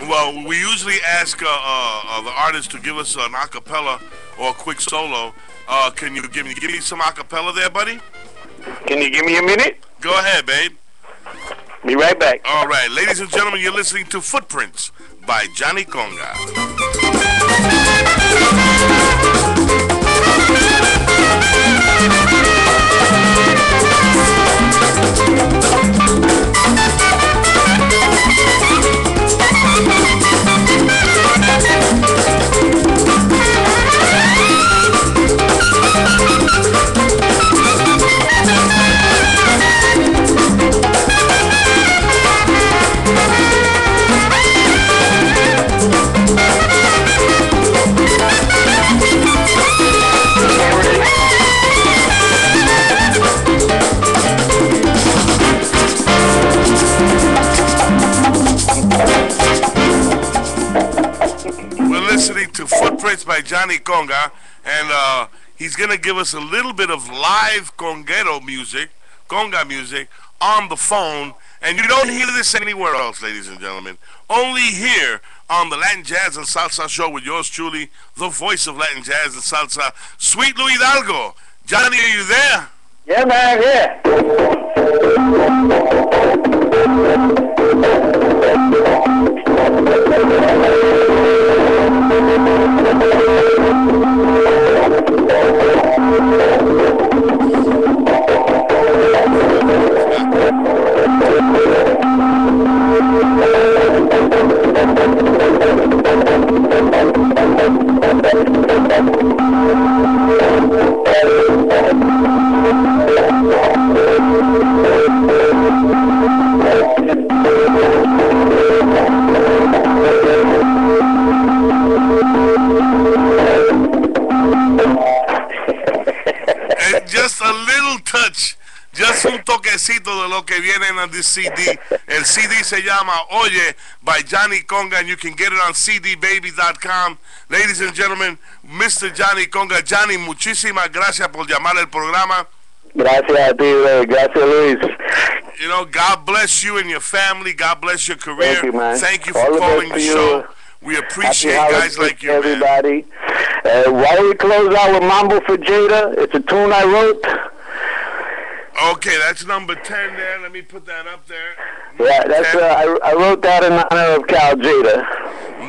Well, we usually ask the artist to give us an acapella or a quick solo. Can you give me some acapella there, buddy? Can you give me a minute? Go ahead, babe. Be right back. All right, ladies and gentlemen, you're listening to Footprints by Johnny Conga. Listening to Footprints by Johnny Conga, and he's gonna give us a little bit of live conga music on the phone, and you don't hear this anywhere else, ladies and gentlemen. Only here on the Latin Jazz and Salsa Show with yours truly, the voice of Latin Jazz and Salsa, Sweet Louis Hidalgo. Johnny, are you there? Yeah, man, yeah. Just a little touch, just un toquecito de lo que viene en this CD. El CD se llama Oye by Johnny Conga, and you can get it on cdbaby.com. Ladies and gentlemen, Mr. Johnny Conga. Johnny, muchísimas gracias por llamar al programa. Gracias a ti, gracias, Luis. You know, God bless you and your family. God bless your career. Thank you, man. Thank you All for the calling best the to you. show. We appreciate guys like you, everybody. Why don't we close out with Mambo for Jada? It's a tune I wrote. Okay, that's number 10 there. Let me put that up there. Yeah, that's I wrote that in honor of Cal Jada.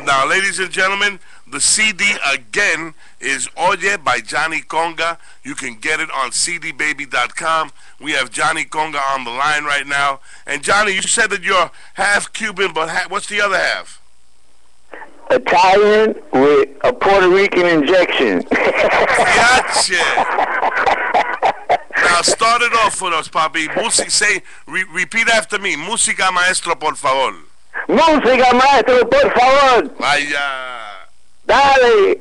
Now, ladies and gentlemen, the CD again is Oye by Johnny Conga. You can get it on cdbaby.com. We have Johnny Conga on the line right now. And Johnny, you said that you're half Cuban, but what's the other half? Italian with a Puerto Rican injection. Gotcha. Now start it off for us, Papi. Repeat after me. Música, maestro, por favor. Música, maestro, por favor. Vaya. Dale.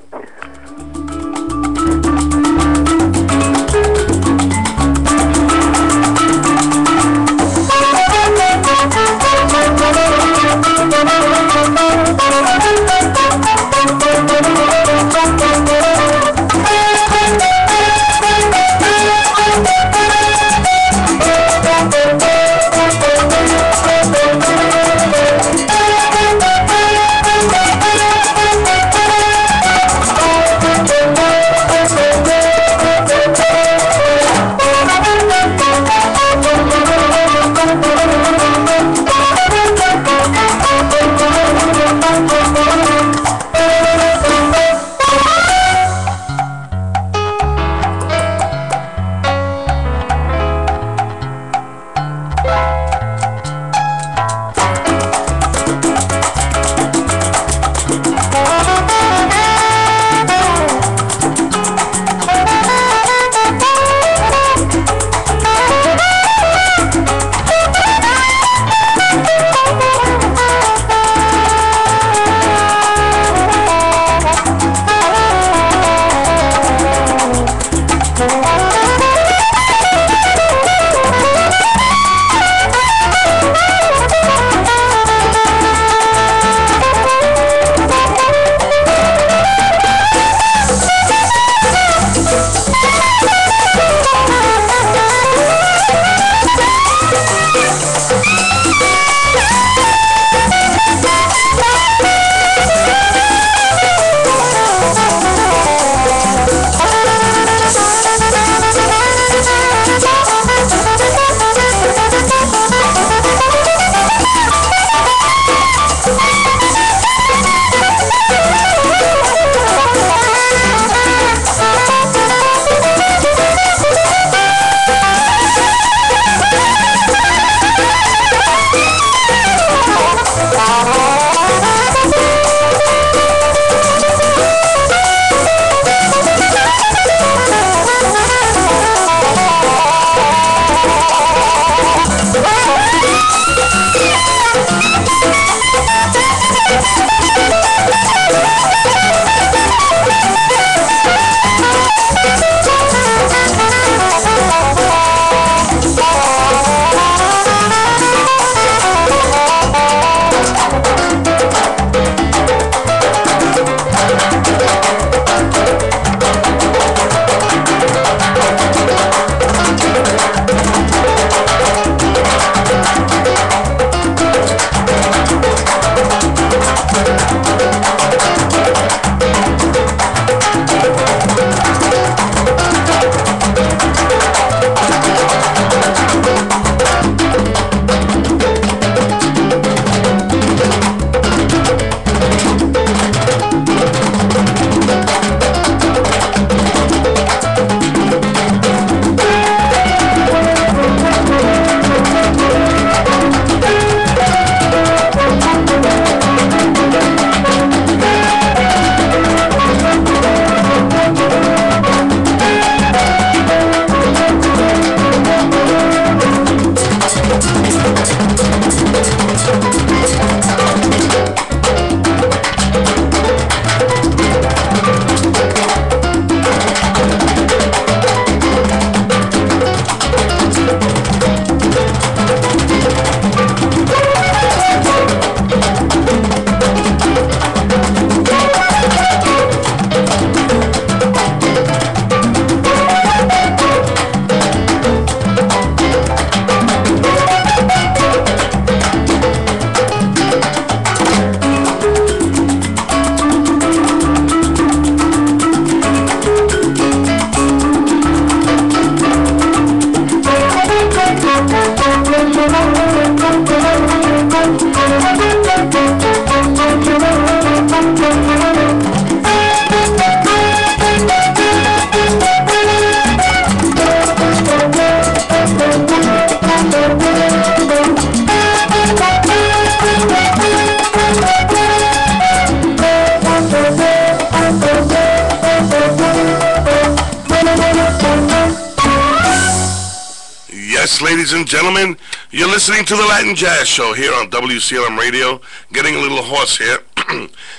Yes, ladies and gentlemen, you're listening to the Latin Jazz Show here on WCLM Radio. Getting a little hoarse here.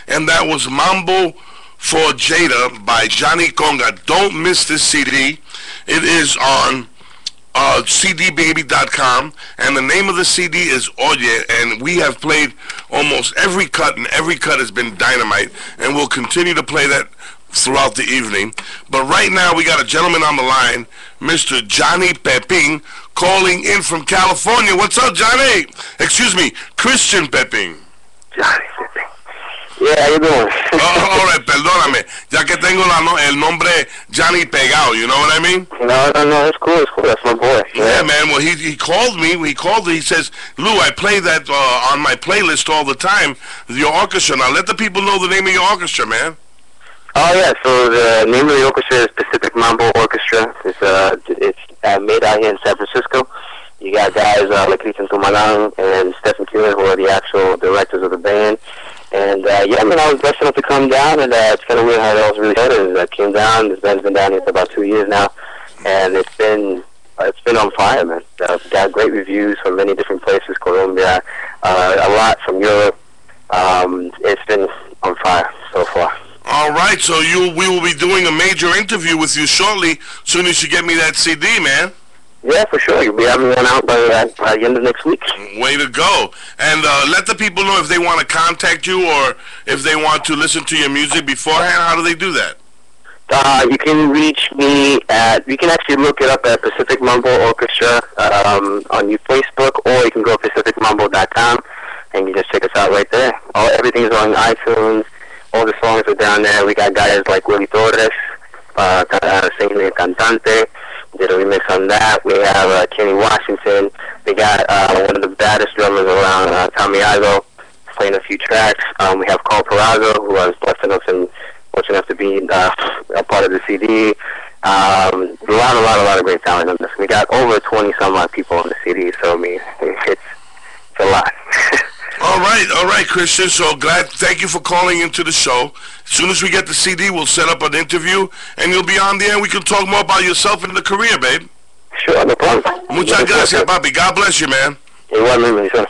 And that was Mambo for Jada by Johnny Conga. Don't miss this CD. It is on cdbaby.com, and the name of the CD is Oye, and we have played almost every cut, and every cut has been dynamite, and we'll continue to play that throughout the evening. But right now we got a gentleman on the line, Mr. Johnny Pepin, calling in from California. What's up, Johnny? Excuse me, Christian Pepin. Johnny Pepin. Yeah, how you doing? All right, perdóname, ya que tengo el nombre Johnny pegado, you know what I mean? No, it's cool, that's my boy. Yeah, man, well, he called me, he says, Lou, I play that on my playlist all the time, your orchestra. Now, let the people know the name of your orchestra, man. Oh, yeah, so the name of the orchestra is Pacific Mambo Orchestra. It's made out here in San Francisco. You got guys like Cristian Tumalan and Stephen Kuhn, who are the actual directors of the band. And, yeah, man, I was blessed enough to come down, and it's kind of weird how it all really started. I came down, this band's been down here for about 2 years now, and it's been on fire, man. Got great reviews from many different places, Colombia, a lot from Europe. It's been on fire so far. All right, so we will be doing a major interview with you shortly, soon as you get me that CD, man. Yeah, for sure. You'll be having one out by the end of next week. Way to go. And let the people know if they want to contact you or if they want to listen to your music beforehand. How do they do that? You can reach me you can actually look it up at Pacific Mambo Orchestra on your Facebook, or you can go to pacificmambo.com and you just check us out right there. Everything is on iTunes. All the songs are down there. We got guys like Willie Torres, singing El Cantante. Did a remix on that. We have Kenny Washington. We got one of the baddest drummers around, Tommy Igo, playing a few tracks. We have Carl Peraza, who was blessed enough and fortunate enough to be a part of the CD. A lot of great talent on this. We got over 20-some-odd people on the CD, so I mean, it's a lot. All right, Christian. So thank you for calling into the show. As soon as we get the CD, we'll set up an interview, and you'll be on there, and we can talk more about yourself and the career, babe. Sure, no problem. Muchas gracias, papi. God bless you, man. Igualmente, sir.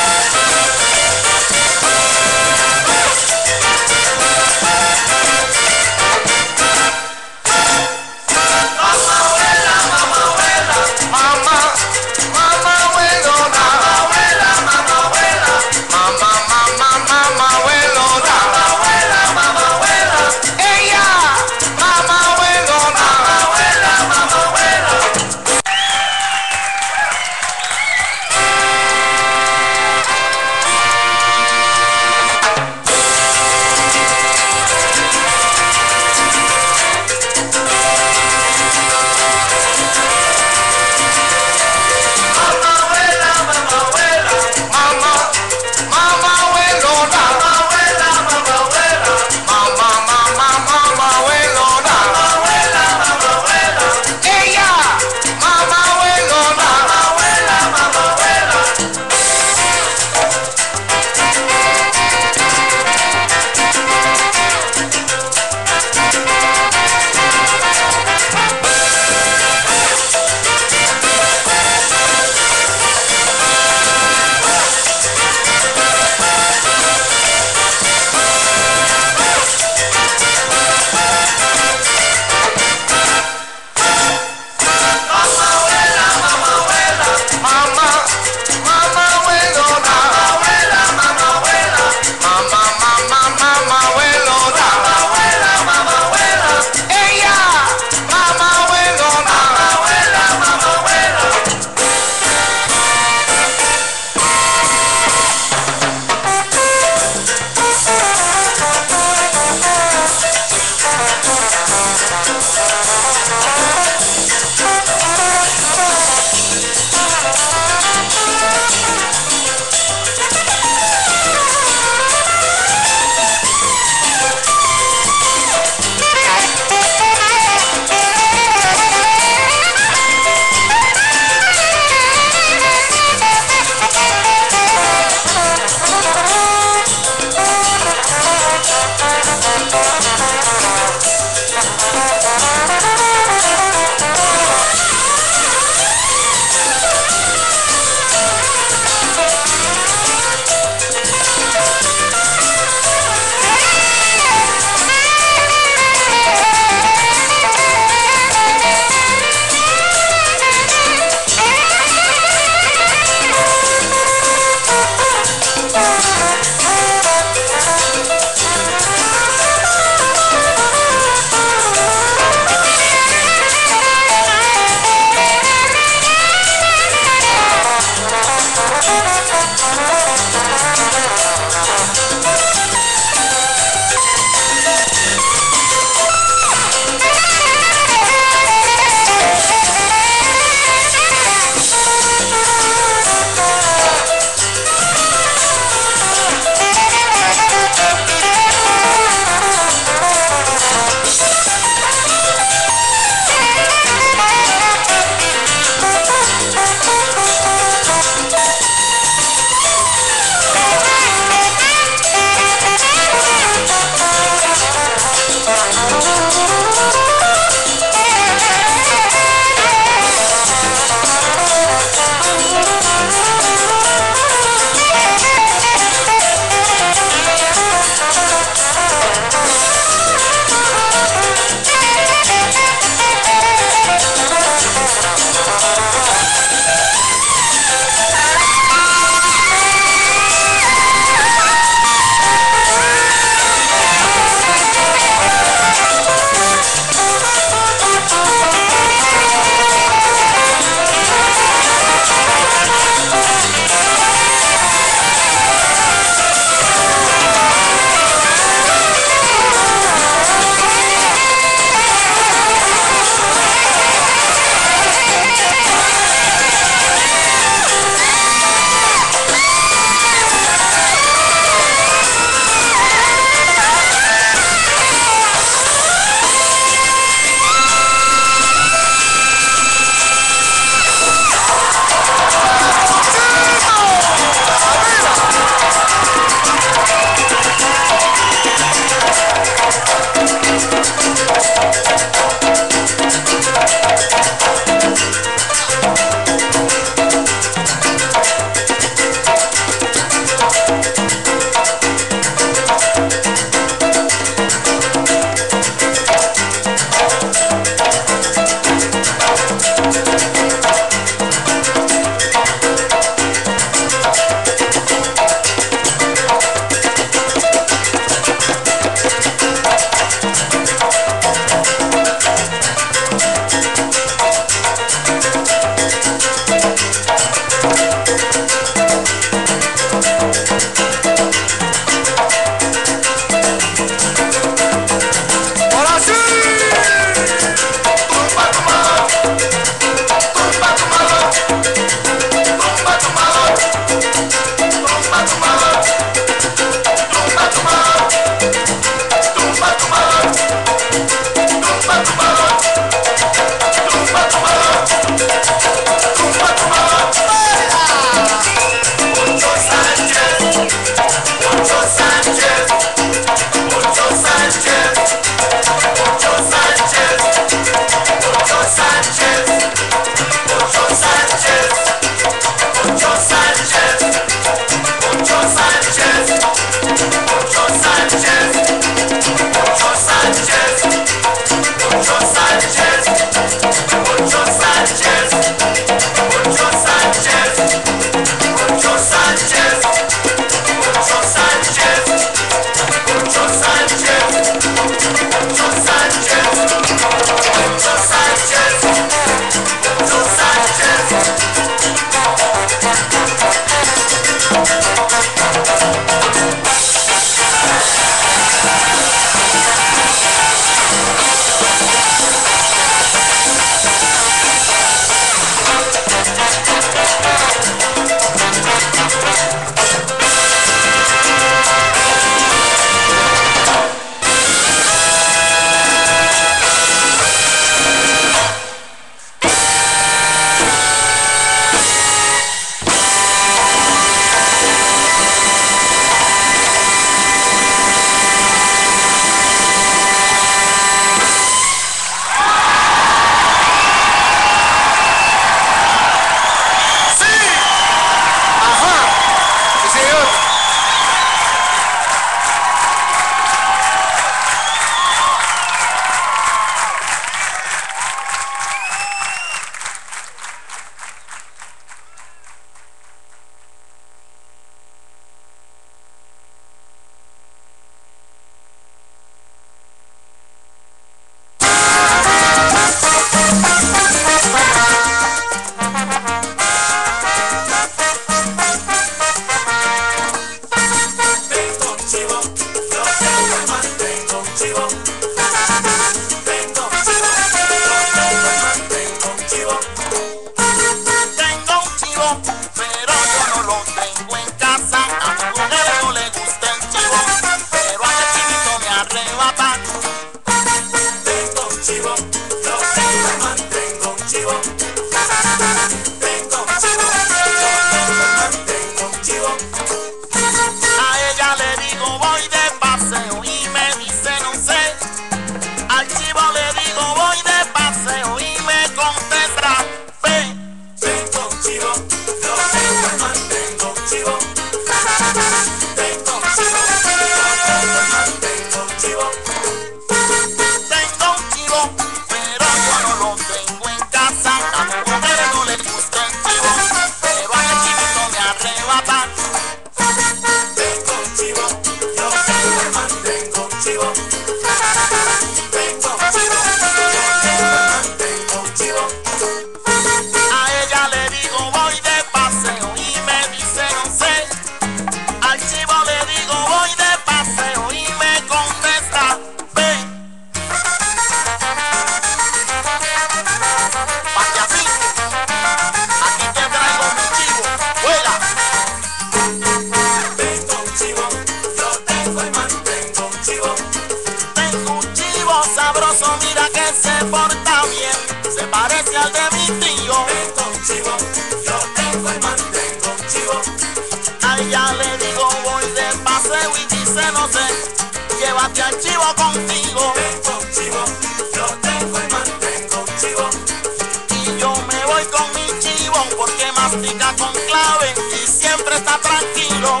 mastica con clave y siempre está tranquilo.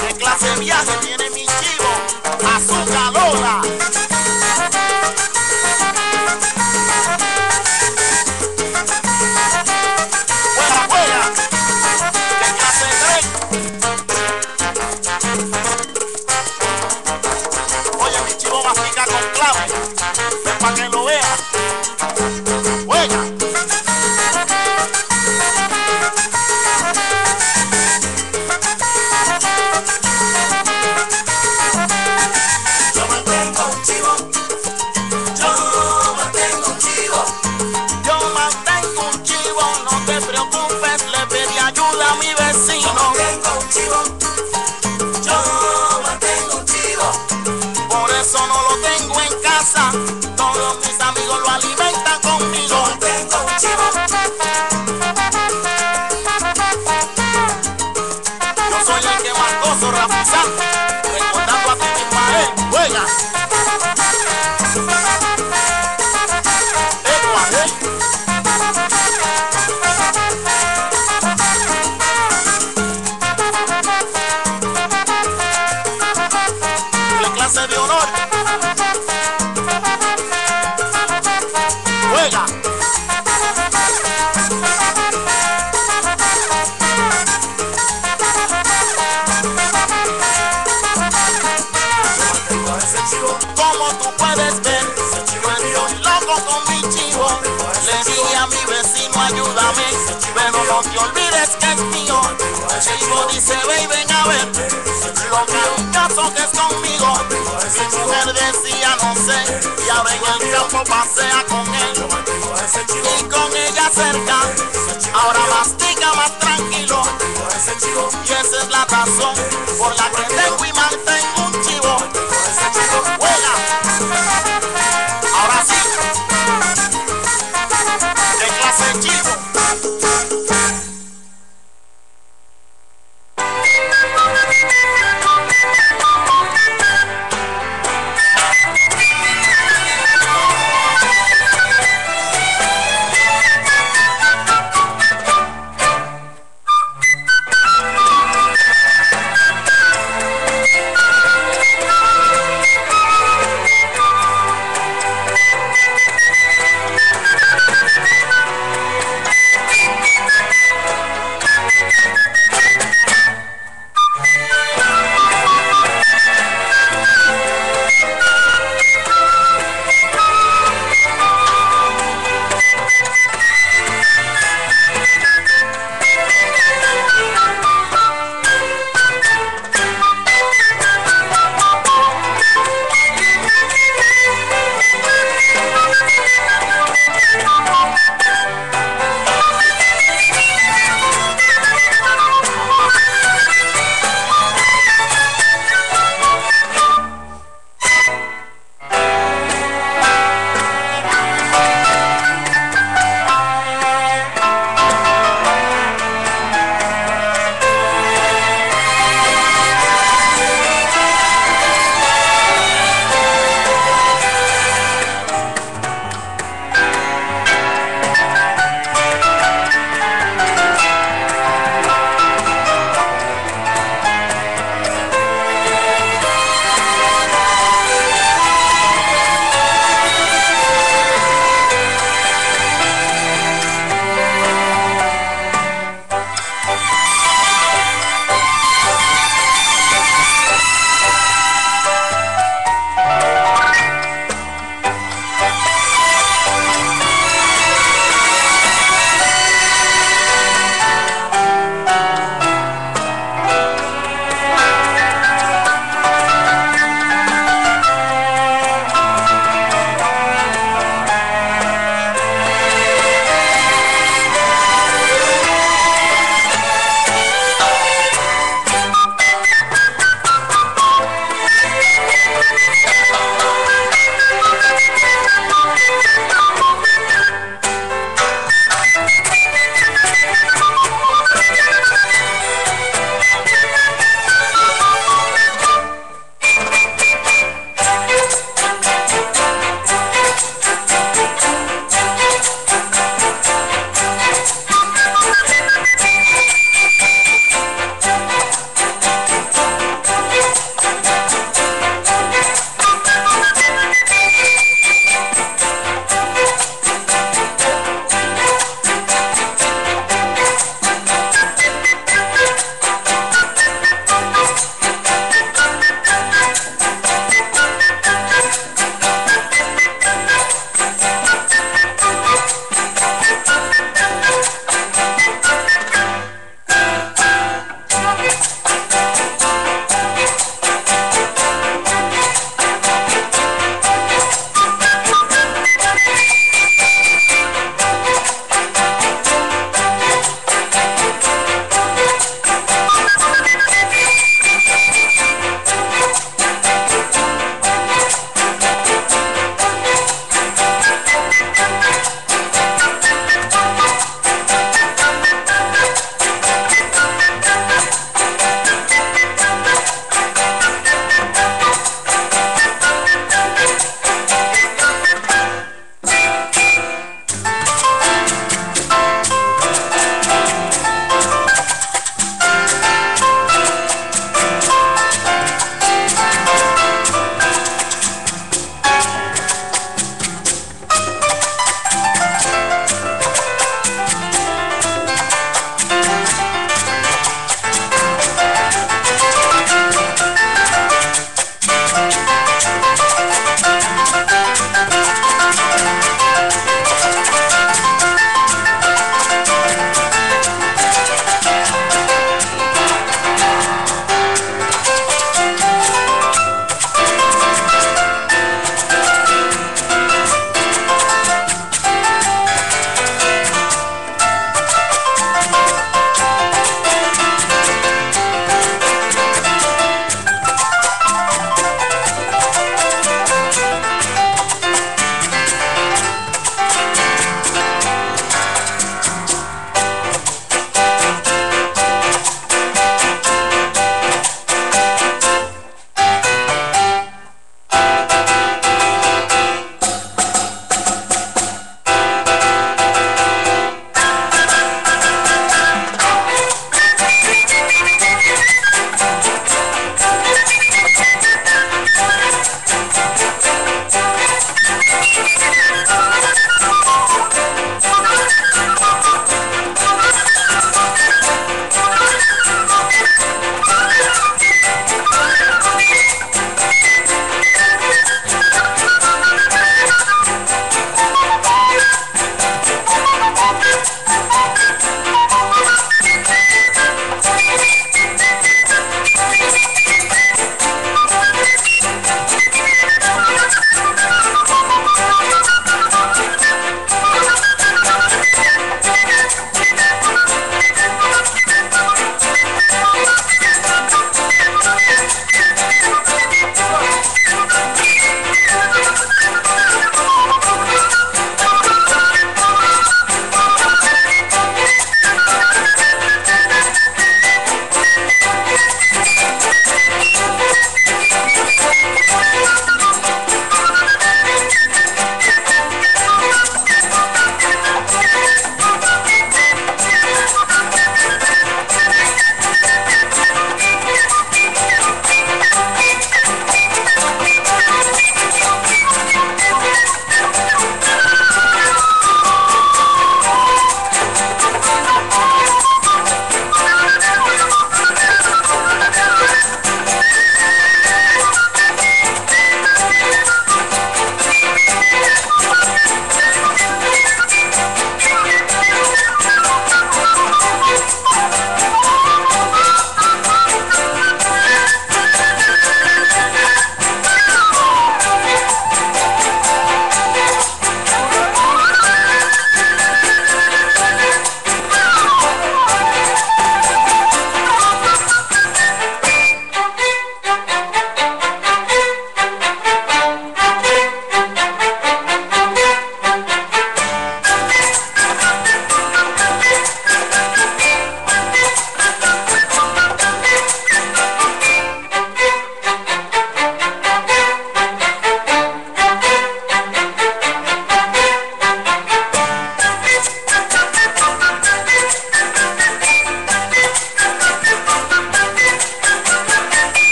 ¿Qué clase de viaje tiene mi chivo? Azúcar Lola. Juega, juega. ¿Qué clase de tren? Oye, mi chivo mastica con clave. Ven pa' que lo vea. Juega. Yo mantengo un chivo. Yo mantengo un chivo. Yo mantengo un chivo, no te preocupes, le pedí ayuda a mi Yo vecino. mantengo un chivo. Yo mantengo un chivo. Por eso no lo tengo en casa, todos mis amigos lo alimentan Yo conmigo. mantengo un chivo. Yo soy el que más gozo, Rafizán, recordando a ti mi pared. Juega. La clase de honor. Juega. Tengo ese chivo. Como tú puedes ver, yo estoy loco con mi chivo. Le dije a mi vecino, ayúdame, pero no te olvides que es mío. El chivo dice, ve y ven a ver lo cariñoso que es conmigo. Mi mujer decía, no sé, y ahora en el campo pasea con él. Y con ella cerca, ahora mastica más tranquilo. Y esa es la razón por la que tengo y mantengo un chivo. Juega. Ahora sí. ¿Qué clase de chivo?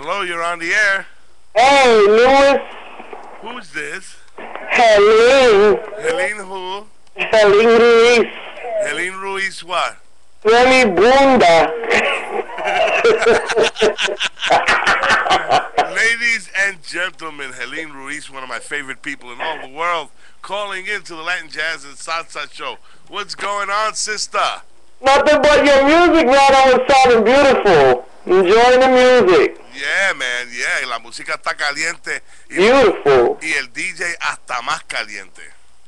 Hello, you're on the air. Hey, Louis. Who's this? Helene. Helene who? Helene Ruiz. Helene Ruiz what? Remy Bunda. Ladies and gentlemen, Helene Ruiz, one of my favorite people in all the world, calling in to the Latin Jazz and Salsa Show. What's going on, sister? Nothing but your music, man. I was sounding beautiful. Enjoying the music. Yeah, man, yeah. La música está caliente. Beautiful. Y el DJ hasta más caliente.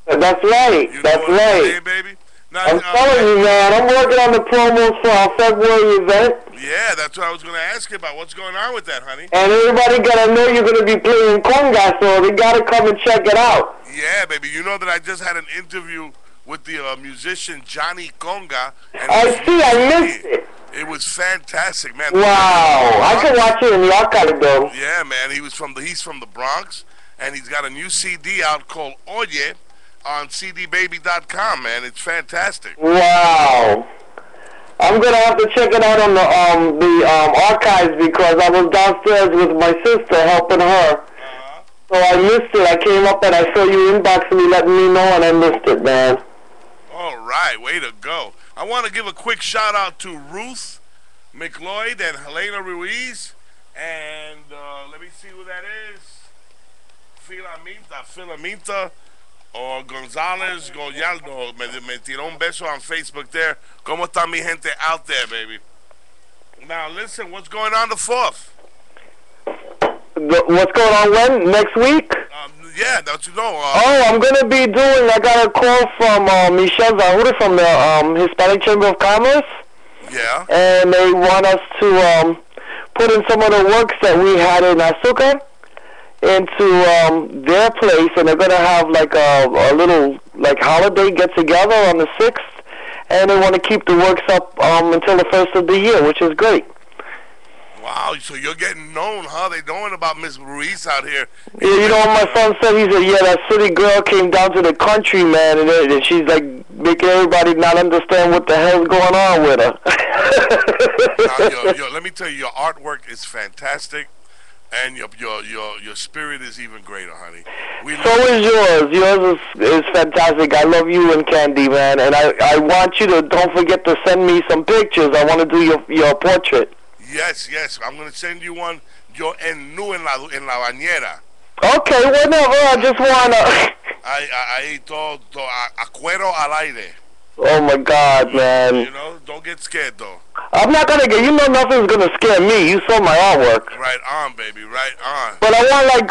That's right. That's right. Hey, baby. Now, I'm telling you, man. I'm working on the promos for our February event. Yeah, that's what I was going to ask you about. What's going on with that, honey? And everybody got to know you're going to be playing conga, so they got to come and check it out. Yeah, baby. You know that I just had an interview with the musician Johnny Conga. And I missed it. It was fantastic, man. Wow. I can watch it in the archive, though. Yeah, man. He's from the Bronx, and he's got a new CD out called Oye on cdbaby.com, man. It's fantastic. Wow. I'm going to have to check it out on the archives because I was downstairs with my sister helping her. So I missed it. I came up and I saw you inboxing me, letting me know, and I missed it, man. All right. Way to go. I want to give a quick shout out to Ruth McLeod and Helena Ruiz. And let me see who that is. Filamita or Gonzalez Goyaldo. Me tiró un beso on Facebook there. ¿Cómo está mi gente out there, baby? Now, listen, what's going on the 4th? What's going on when? Next week? Yeah, don't you know? I'm going to be doing, I got a call from Michelle Zahura from the Hispanic Chamber of Commerce. Yeah. And they want us to put in some of the works that we had in Azúcar into their place, and they're going to have like a little like holiday get-together on the 6th, and they want to keep the works up until the 1st of the year, which is great. Wow, so you're getting known, huh? They knowing about Miss Ruiz out here. Yeah, you know what my son said? He said, yeah, that city girl came down to the country, man, and she's like making everybody not understand what the hell's going on with her. Now, let me tell you, your artwork is fantastic, and your spirit is even greater, honey. So is yours. Yours is fantastic. I love you and Candy, man, and I want you to, don't forget to send me some pictures. I want to do your portrait. Yes. I'm going to send you one. Yo en la bañera. Okay, whatever. I just want to... Ahí todo, a cuero al aire. Oh, my God, man. You know, don't get scared, though. I'm not going to get... You know nothing's going to scare me. You saw my artwork. Right on, baby. Right on. But I want, like,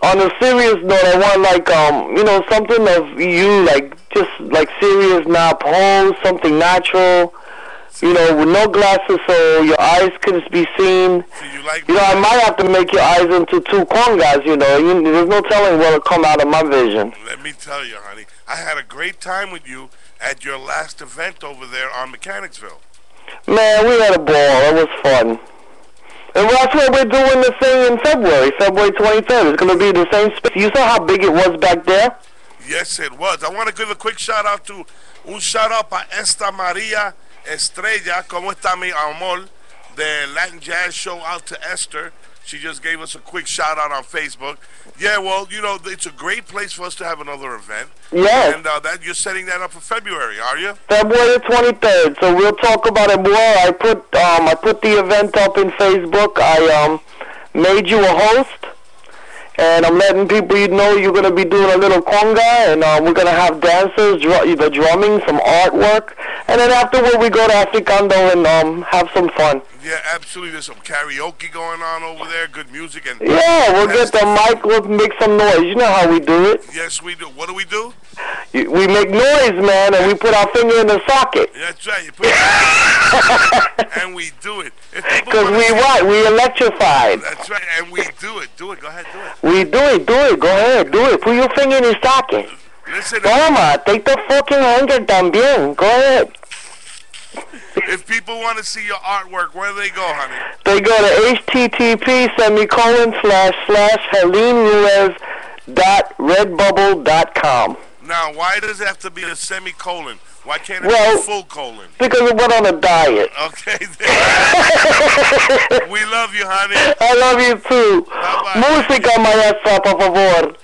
on a serious note, I want, like, you know, something of you, like, just, like, serious, not pose, something natural. You know, with no glasses so your eyes can be seen. You know, I might have to make your eyes into two congas, you know. There's no telling what'll come out of my vision. Let me tell you, honey, I had a great time with you at your last event over there on Mechanicsville. Man, we had a ball. It was fun. And that's what we're doing the thing in February 23rd. It's going to be the same space. You saw how big it was back there? Yes, it was. I want to give a quick shout-out to un shout-out para Esta Maria Estrella, ¿cómo está mi amor? The Latin Jazz Show out to Esther. She just gave us a quick shout out on Facebook. Yeah, well, you know, it's a great place for us to have another event. Yes. And that you're setting that up for February, are you? February 23rd. So we'll talk about it more. I put the event up in Facebook. I made you a host. And I'm letting people know you're going to be doing a little conga, and we're going to have dancers, the drumming, some artwork, and then afterward we go to Africando and have some fun. Yeah, absolutely. There's some karaoke going on over there, good music. And yeah, we'll get the mic, we'll make some noise. You know how we do it. Yes, we do. What do we do? We make noise, man, and we put our finger in the socket. That's right. You put your and we do it. Because we electrified. That's right, and we do it. Do it. Go ahead, do it. We do it. Go ahead, do it. Put your finger in the socket. Listen. Toma, take the fucking hanger también. Go ahead. If people want to see your artwork, where do they go, honey? They go to http://HeleneRuiz.redbubble.com. Now, why does it have to be a semicolon? Why can't it Well, be full colon? Because it went on a diet. Okay. We love you, honey. I love you too. Bye-bye. Música, maestra, por favor.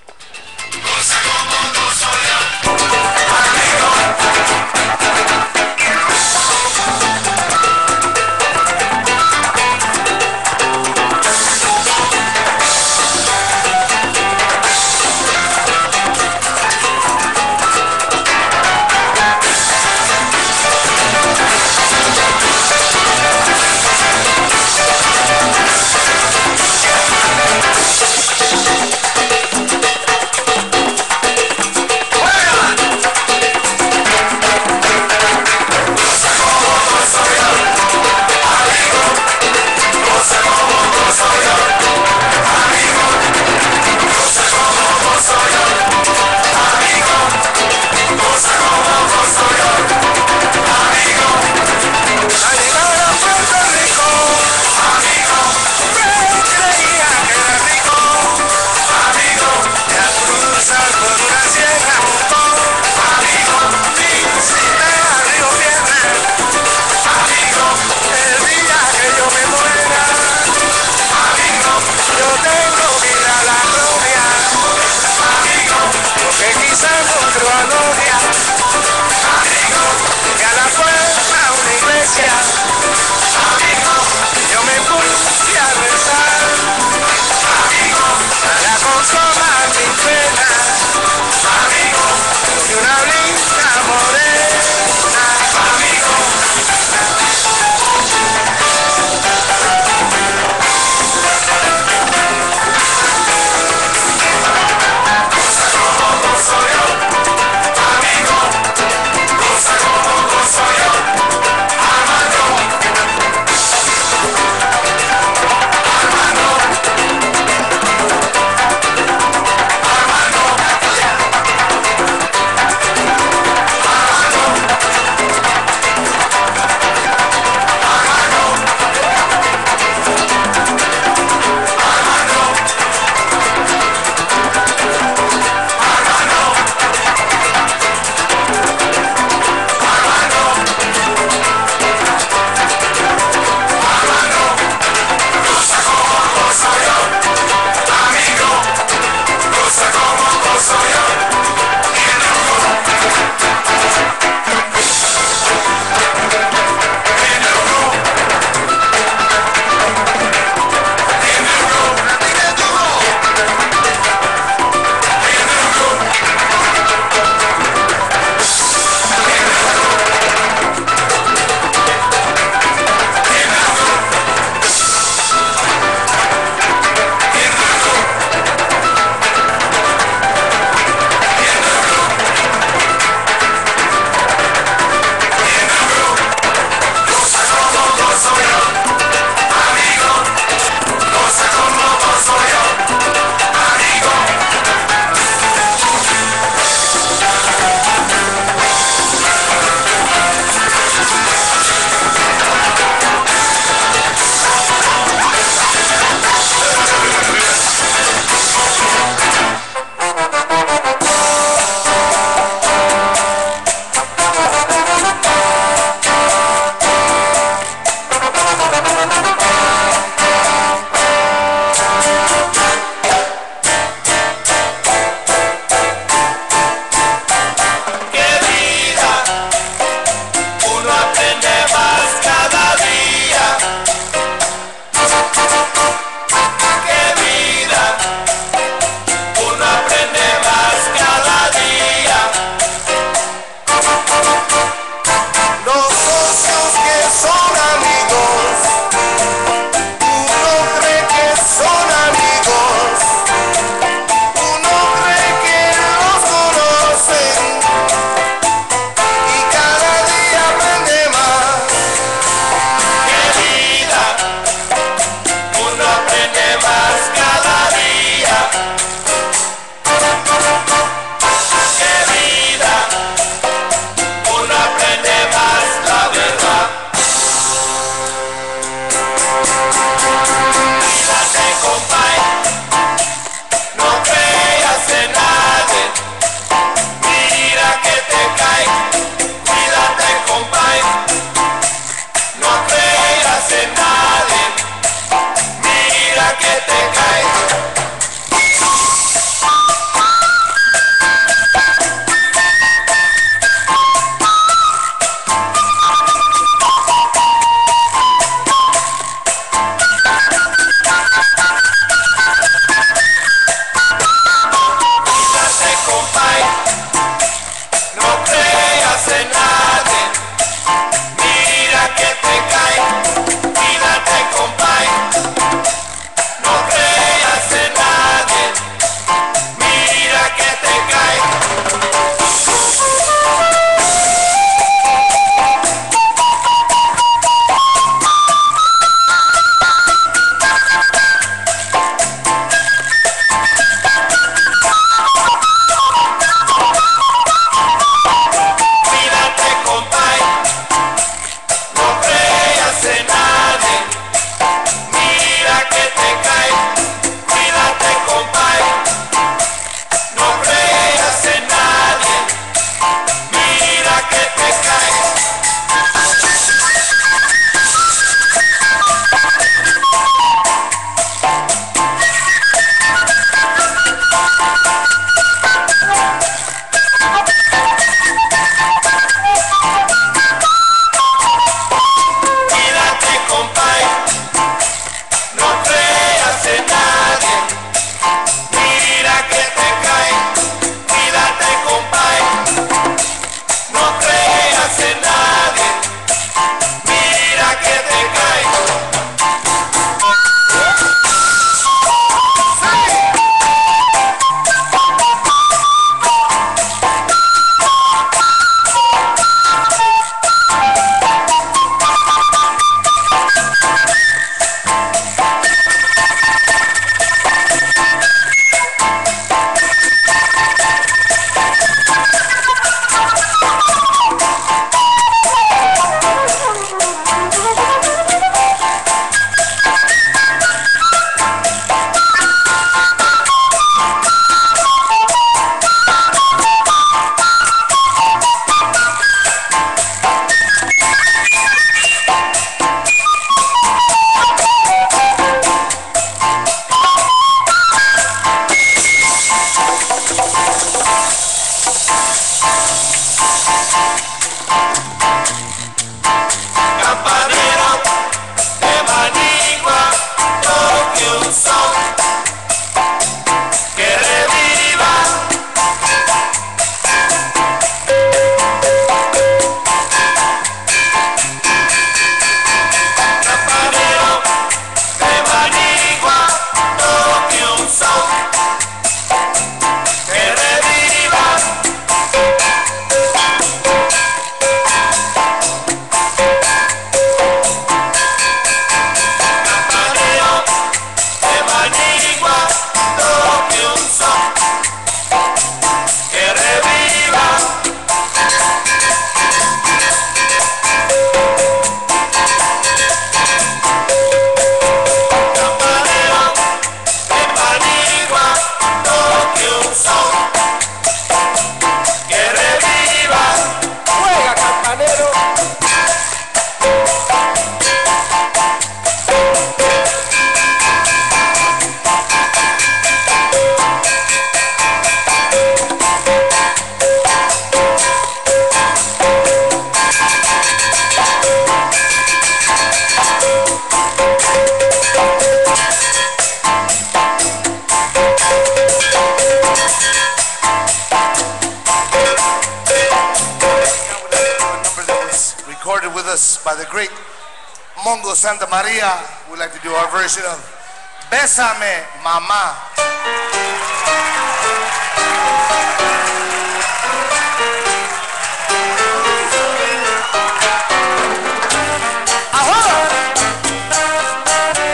Mongo Santa Maria, we'd like to do our version of Bésame, Mamá.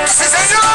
¡Sí, señor!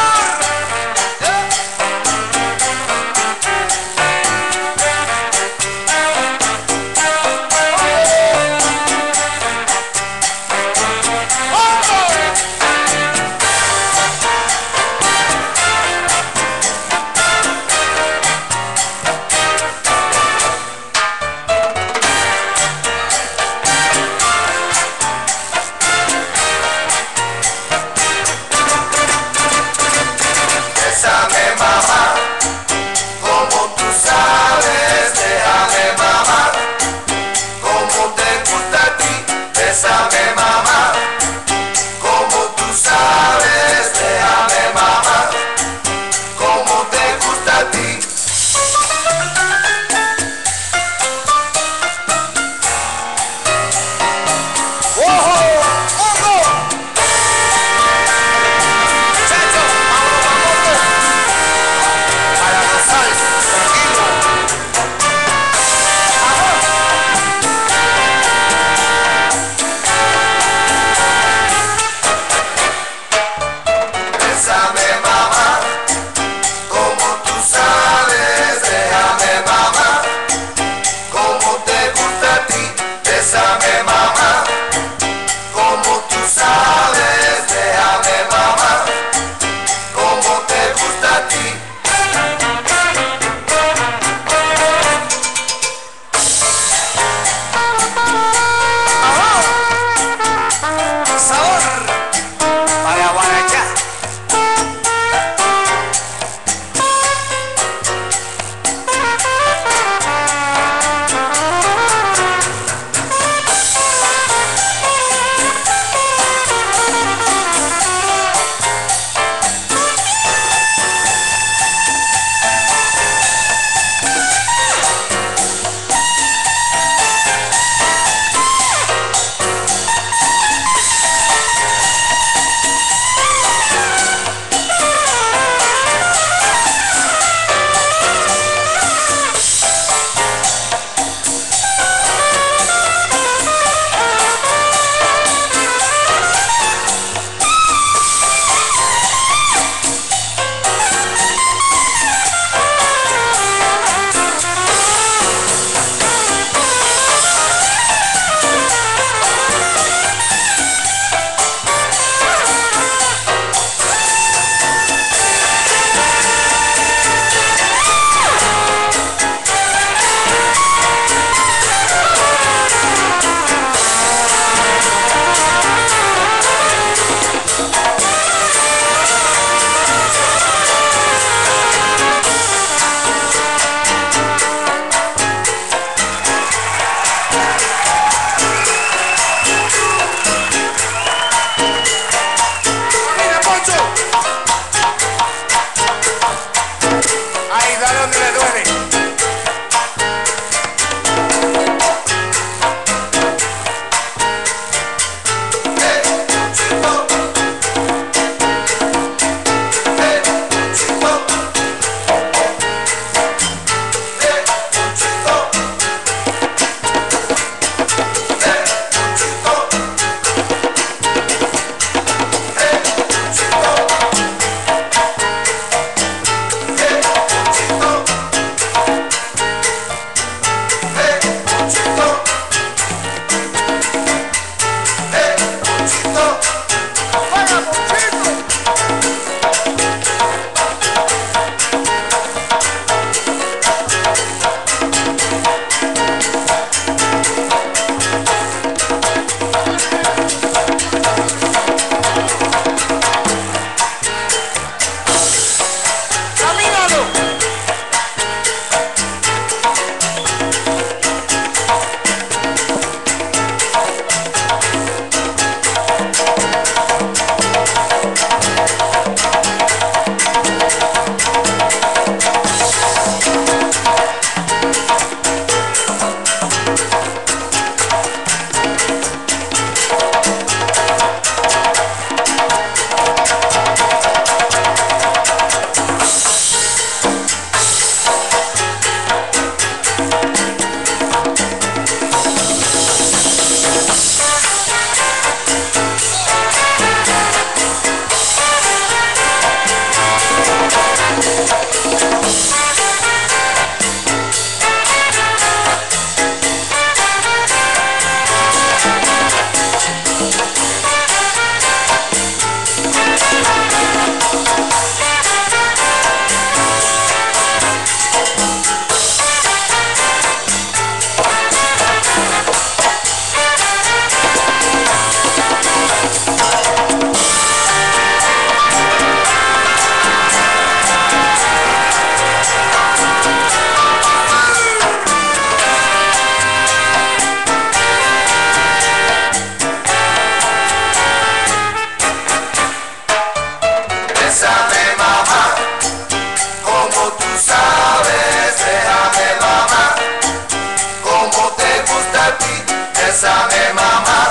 bésame mamá,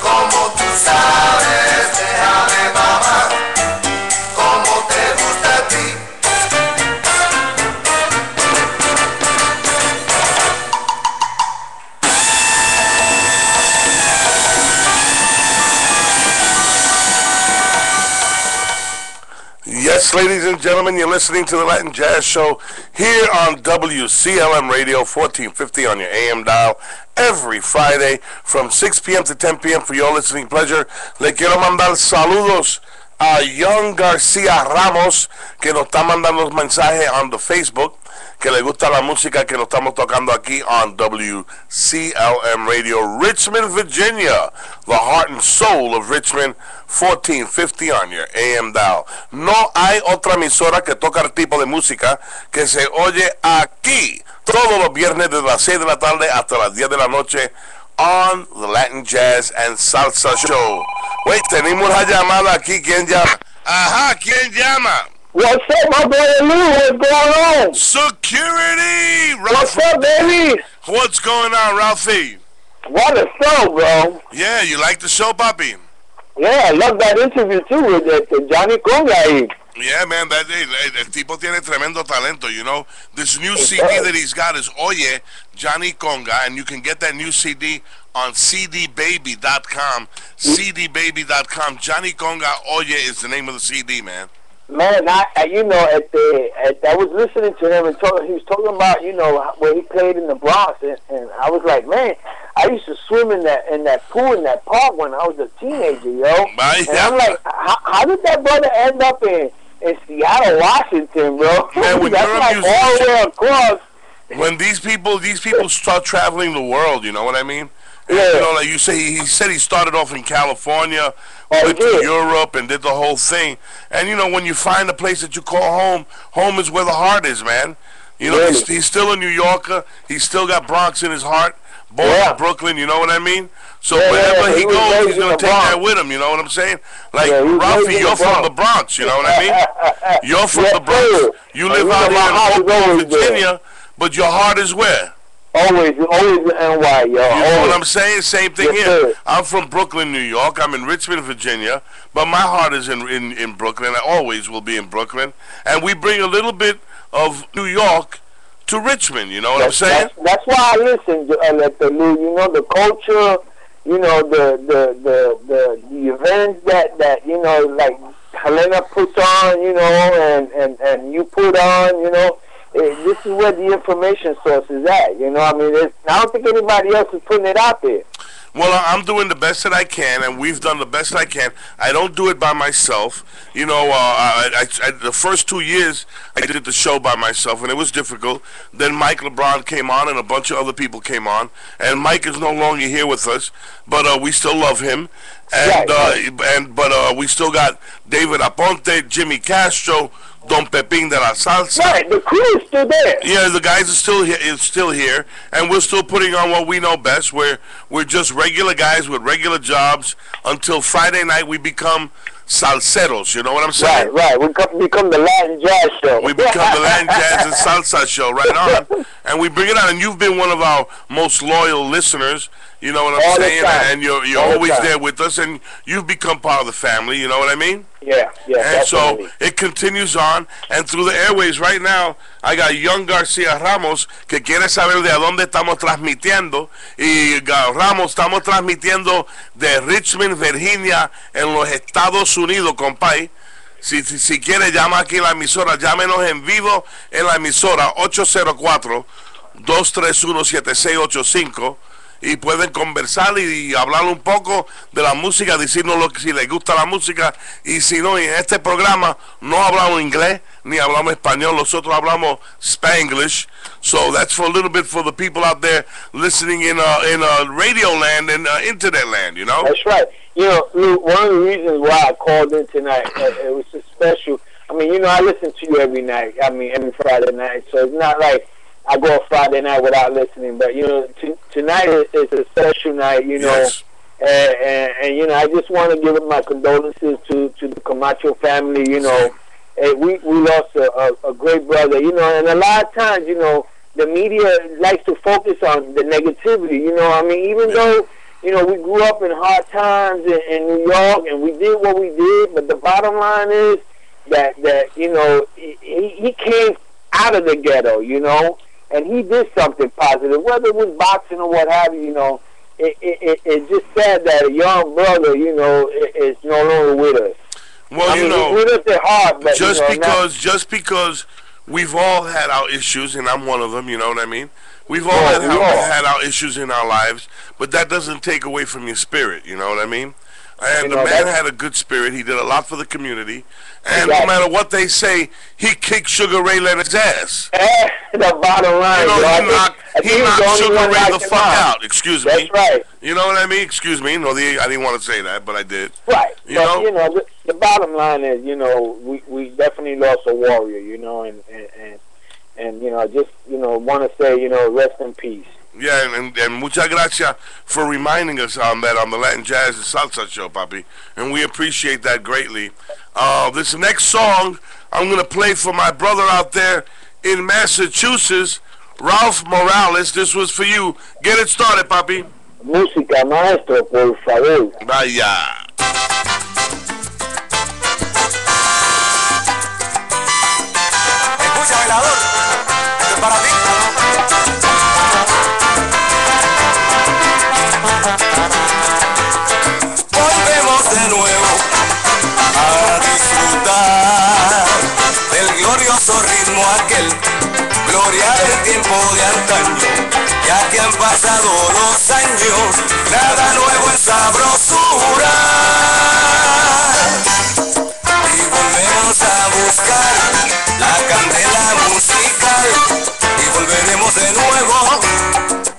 como tú sabes, déjame mamá, como te gusta a ti. Yes, ladies and gentlemen, you're listening to the Latin Jazz Show here on WCLM Radio, 1450 on your AM dial, every Friday from 6 p.m. to 10 p.m. for your listening pleasure. Le quiero mandar saludos a Young García Ramos, que nos está mandando un mensaje on the Facebook, que le gusta la música que nos estamos tocando aquí on WCLM Radio, Richmond, Virginia, the heart and soul of Richmond, 1450 on your AM dial. No hay otra emisora que toca el tipo de música que se oye aquí todos los viernes desde las 6 de la tarde hasta las 10 de la noche on the Latin Jazz and Salsa Show. Wait, tenemos la llamada aquí. ¿Quién llama? Ajá, ¿quién llama? What's up, my brother Lou? What's going on? Security! What's up, baby? What's going on, Ralphie? What a show, bro. Yeah, you like the show, papi? Yeah, I love that interview, too, with Johnny Conga. Yeah, man, el tipo tiene tremendo talento, you know. This new CD that he's got is Oye, Johnny Conga, and you can get that new CD on cdbaby.com. cdbaby.com. Johnny Conga Oye is the name of the CD, man. Man, you know, I was listening to him and he was talking about, you know, where he played in the Bronx, and I was like, man, I used to swim in that pool in that park when I was a teenager, yo. And I'm like, how did that brother end up in Seattle, Washington, bro? Man, when that's like all the way across. When these people start traveling the world, you know what I mean? Yeah. You know, like you say, he said he started off in California, went to Europe, and did the whole thing. And you know, when you find a place that you call home, home is where the heart is, man. You know, he's still a New Yorker. He's still got Bronx in his heart. Born in Brooklyn, you know what I mean? So wherever he goes, he's gonna take that with him. You know what I'm saying? Like Ralphie, you're from the Bronx. You know what I mean? You're from the Bronx. You live out here in Virginia, but your heart is where? Always in NY, yo. You know what I'm saying? Same thing here. I'm from Brooklyn, New York. I'm in Richmond, Virginia, but my heart is in Brooklyn. I always will be in Brooklyn. And we bring a little bit of New York to Richmond. You know what I'm saying? That's why I listen, you know, the culture, you know, the events that you know, like Helena puts on, you know, and you put on, you know. This is where the information source is at, you know. I mean, I don't think anybody else is putting it out there. Well, I'm doing the best that I can, and we've done the best I can. I don't do it by myself. You know, the first 2 years, I did the show by myself, and it was difficult. Then Mike LeBron came on, and a bunch of other people came on. And Mike is no longer here with us, but we still love him. And but we still got David Aponte, Jimmy Castro, Don Pepín de la Salsa. Right, the crew is still there. Yeah, the guys are still here, and we're still putting on what we know best. We're just regular guys with regular jobs until Friday night we become salseros. You know what I'm saying? Right. We become the Latin Jazz Show. We become the Latin Jazz and Salsa Show, right on. And we bring it on, and you've been one of our most loyal listeners. You know what I'm saying? And you're always there with us, and you've become part of the family. You know what I mean? Yeah. And definitely. So it continues on, and through the airways right now, I got Young García Ramos que quiere saber de dónde estamos transmitiendo. Y Ramos, estamos transmitiendo de Richmond, Virginia, en los Estados Unidos, compay. Si quiere, llama aquí a la emisora, llámenos en vivo en la emisora 804-231-7685. Y pueden conversar y hablar un poco de la música, decirnos si les gusta la música, y si no, en este programa no hablamos inglés ni hablamos español, nosotros hablamos Spanglish. So that's for a little bit for the people out there listening in radio land and internet land, you know. That's right. You know, Luke, one of the reasons why I called in tonight, it was so special. I mean, you know, I listen to you every night. I mean, every Friday night. So it's not like I go a Friday night without listening, but you know, tonight is a special night, you know, and you know, I just want to give my condolences to the Camacho family. You know, we lost a great brother, you know, and a lot of times, you know, the media likes to focus on the negativity. You know, I mean, even though, you know, we grew up in hard times in New York and we did what we did, but the bottom line is that you know, he came out of the ghetto, you know, and he did something positive, whether it was boxing or what have you. You know, it's just sad that a young brother, you know, is no longer with us. Well, I you mean, know, he's with us at heart, but just you know, just because we've all had our issues, and I'm one of them, you know what I mean? We've all had our issues in our lives, but that doesn't take away from your spirit, you know what I mean? And the man had a good spirit. He did a lot for the community. And no matter what they say, he kicked Sugar Ray Leonard's ass. The bottom line, you know, he knocked Sugar Ray the fuck out. Excuse me. That's right. You know what I mean? Excuse me. No, I didn't want to say that, but I did. Right. You know? You know, the bottom line is, you know, we definitely lost a warrior, you know, and you know, just, you know, want to say, you know, rest in peace. Yeah, and muchas gracias for reminding us on that on the Latin Jazz and Salsa show, Papi. And we appreciate that greatly. This next song I'm going to play for my brother out there in Massachusetts, Ralph Morales. This was for you. Get it started, Papi. Música, maestro, por favor. Vaya. Escucha, bailador. Esto es para ti. Volvemos de nuevo a disfrutar del glorioso ritmo aquel, gloria del tiempo de antaño, ya que han pasado los años, nada nuevo en sabrosura. Y volvemos a buscar la candela musical y volveremos de nuevo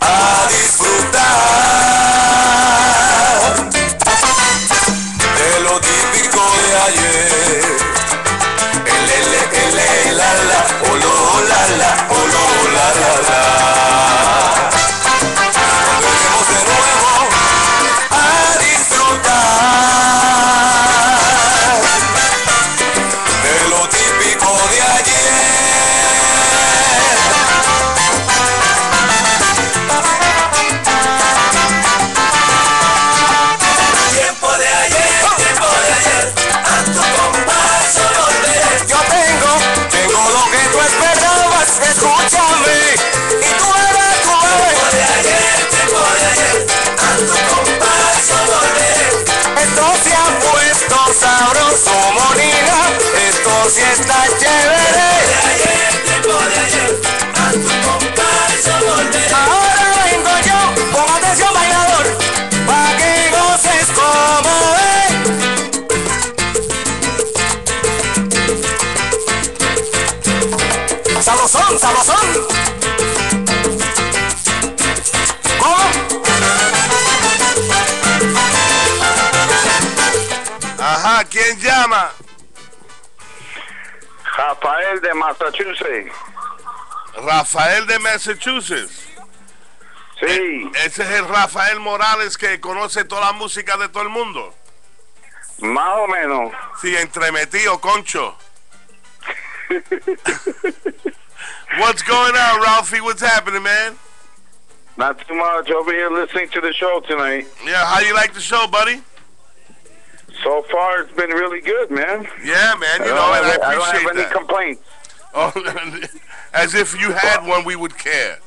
a disfrutar de lo típico de ayer. El la la, o lo la la, o lo la la la. Volveremos de nuevo a disfrutar de lo típico de ayer. Tiempo de ayer, a tu compás yo volveré. Yo tengo lo que tú esperabas, escúchame, y tú eres. Tiempo de ayer, a tu compás yo volveré. Esto se ha puesto sabroso, morina, esto sí está chévere. Tiempo de ayer, a tu compás yo volveré. Ahora vengo yo, pon atención bailador, pa' que goces como es. Sabrosón, sabrosón. ¿Cómo? Ajá, ¿quién llama? Rafael de Massachusetts. Rafael de Massachusetts. Sí. Ese es el Rafael Morales que conoce toda la música de todo el mundo. Más o menos. Sí, entremetido, concho. What's going on, Ralphie? What's happening, man? Not too much. Over here listening to the show tonight. Yeah, how you like the show, buddy? So far, it's been really good, man. Yeah, man. You know, and I appreciate I don't have any that. complaints. Oh, as if you had one, we would care.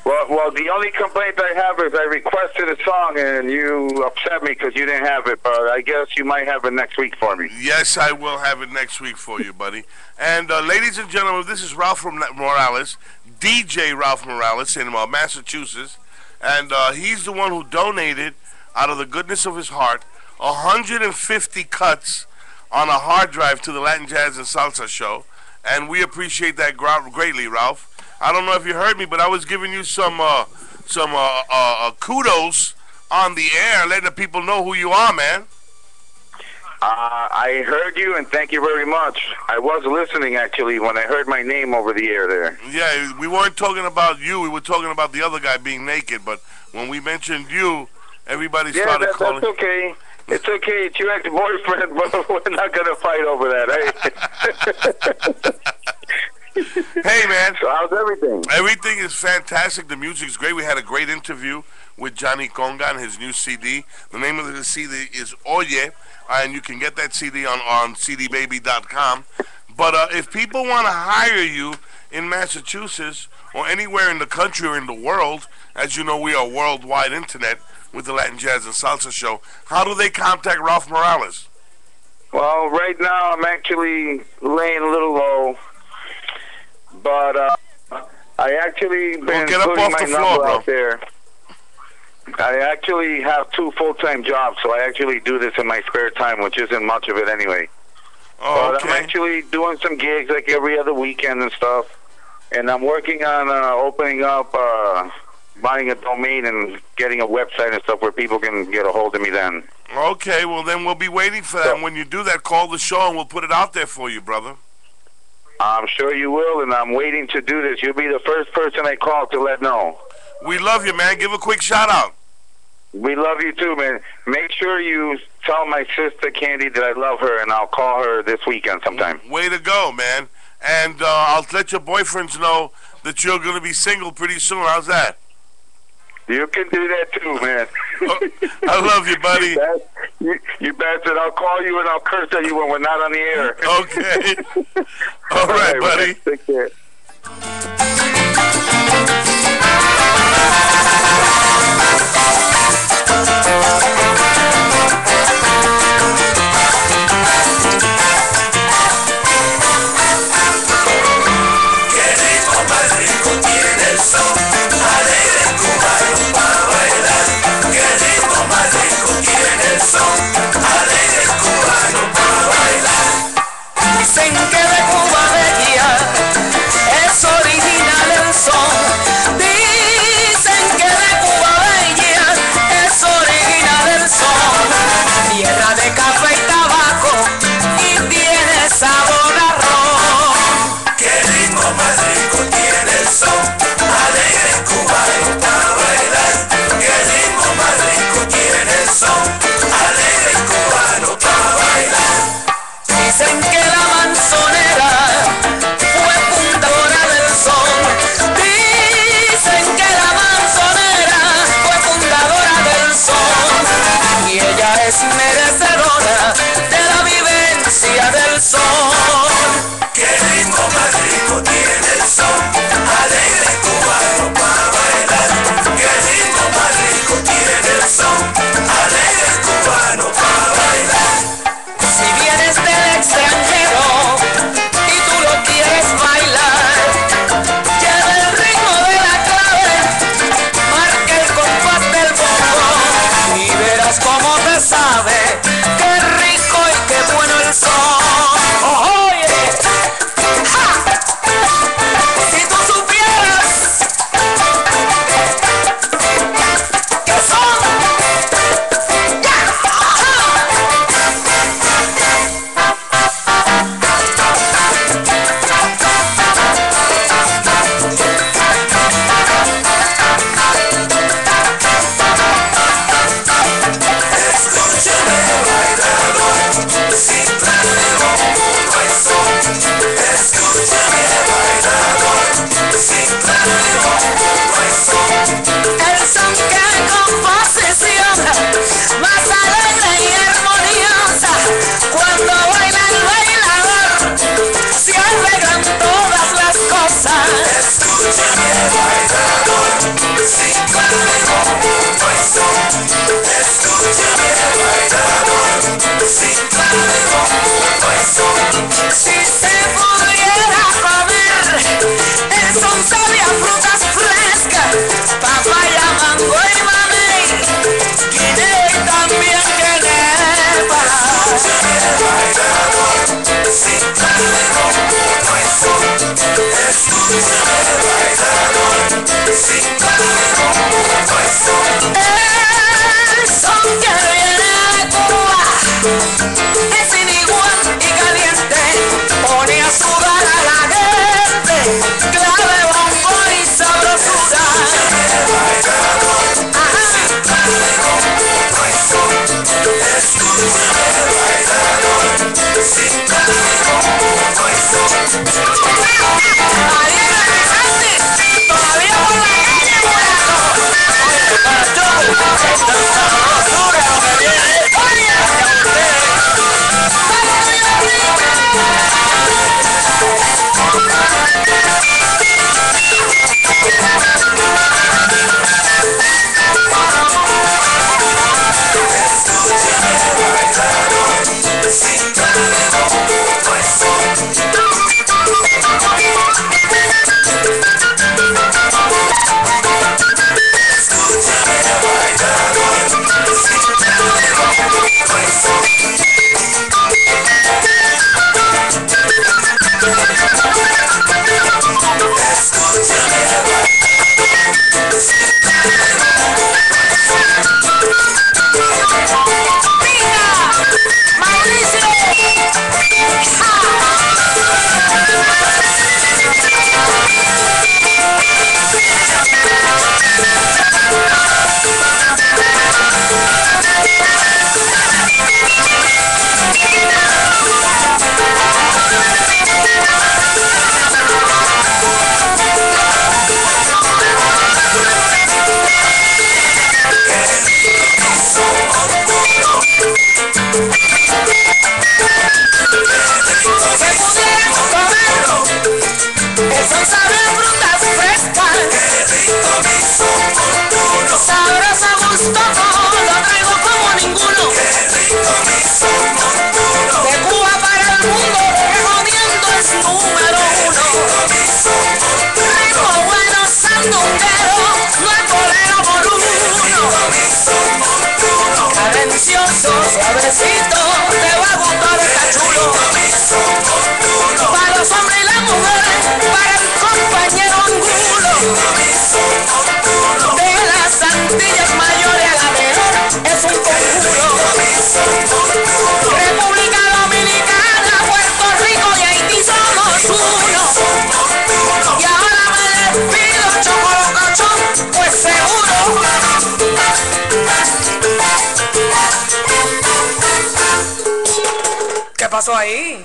Well, the only complaint I have is I requested a song and you upset me because you didn't have it. But I guess you might have it next week for me. Yes, I will have it next week for you, buddy. And ladies and gentlemen, this is Ralph Morales, DJ Ralph Morales in Massachusetts, and he's the one who donated, out of the goodness of his heart, 150 cuts on a hard drive to the Latin Jazz and Salsa show, and we appreciate that greatly, Ralph. I don't know if you heard me, but I was giving you some kudos on the air, letting the people know who you are, man. I heard you, and thank you very much. I was listening, actually, when I heard my name over the air there. Yeah, we weren't talking about you. We were talking about the other guy being naked, but when we mentioned you, everybody started calling. That's okay. It's okay. It's your ex-boyfriend, but we're not going to fight over that, eh? Hey, Hey, man. So how's everything? Everything is fantastic. The music's great. We had a great interview with Johnny Conga and his new CD. The name of the CD is Oye, and you can get that CD on cdbaby.com. But if people want to hire you in Massachusetts or anywhere in the country or in the world, as you know, we are worldwide internet with the Latin Jazz and Salsa Show, how do they contact Ralph Morales? Well, right now I'm actually laying a little low, but I actually been get up putting off my the floor, number bro. out there. I actually have 2 full-time jobs, so I actually do this in my spare time, which isn't much of it anyway. Oh, But I'm actually doing some gigs like every other weekend and stuff, and I'm working on opening up, buying a domain and getting a website and stuff where people can get a hold of me then. Okay, well then we'll be waiting for that. And when you do that, call the show and we'll put it out there for you, brother. I'm sure you will, and I'm waiting to do this. You'll be the first person I call to let know. We love you, man. Give a quick shout out. We love you too, man. Make sure you tell my sister Candy that I love her, and I'll call her this weekend sometime. Way to go, man. And I'll let your boyfriends know that you're going to be single pretty soon. How's that? You can do that too, man. I love you, buddy. You bastard. I'll call you and I'll curse at you when we're not on the air. Okay. All right, buddy. Man. Take care. Dicen que de Cuba Bella es original el son. Dicen que de Cuba Bella es original el son. Tierra de café y tabaco y tiene sabor a ron. Qué ritmo más rico tiene el son, alegre cubano para bailar. Qué ritmo más rico tiene el son, alegre cubano para bailar. Dicen que la manzonera fue fundadora del son. Dicen que la manzonera fue fundadora del son. Y ella es merecedora de la vivencia del son. Qué ritmo más rico tiene el son, alegre cubano para bailar. Qué ritmo más rico tiene el son, alegre cubano para bailar. Si vienes del extranjero y tú lo quieres bailar, lleva el ritmo de la clave, marca el compás del bongo y verás cómo te sabe, qué rico y qué bueno el son. Oye, ¡ja! Si tú supieras que son, ¡ya! ¡Ajá! Escúchame bailador, sin trago no hay son. Escúchame bailador, sin trago no hay son. El son que composición más alegre y armoniosa. Cuando baila el bailador se alegran todas las cosas. Escúchame bailador, sin trago no hay son. Escúchame bailador, sin trago no hay son. Si se pudiera comer el son sabe a frutas frescas, papaya, mango y mamey, guineo y también quenepa. Escúchame bailador, sin trago no hay son. Escúchame bailador, sin trago no hay son. El son que viene de Cuba es sin igual y caliente. Para los hombres y las mujeres, para el compañero angulo. De las Antillas Mayores a la menor es un conjuro. República Dominicana, Puerto Rico y Haití somos uno. Y ahora me despido, Chocolococho, pues seguro. ¿Qué pasó ahí?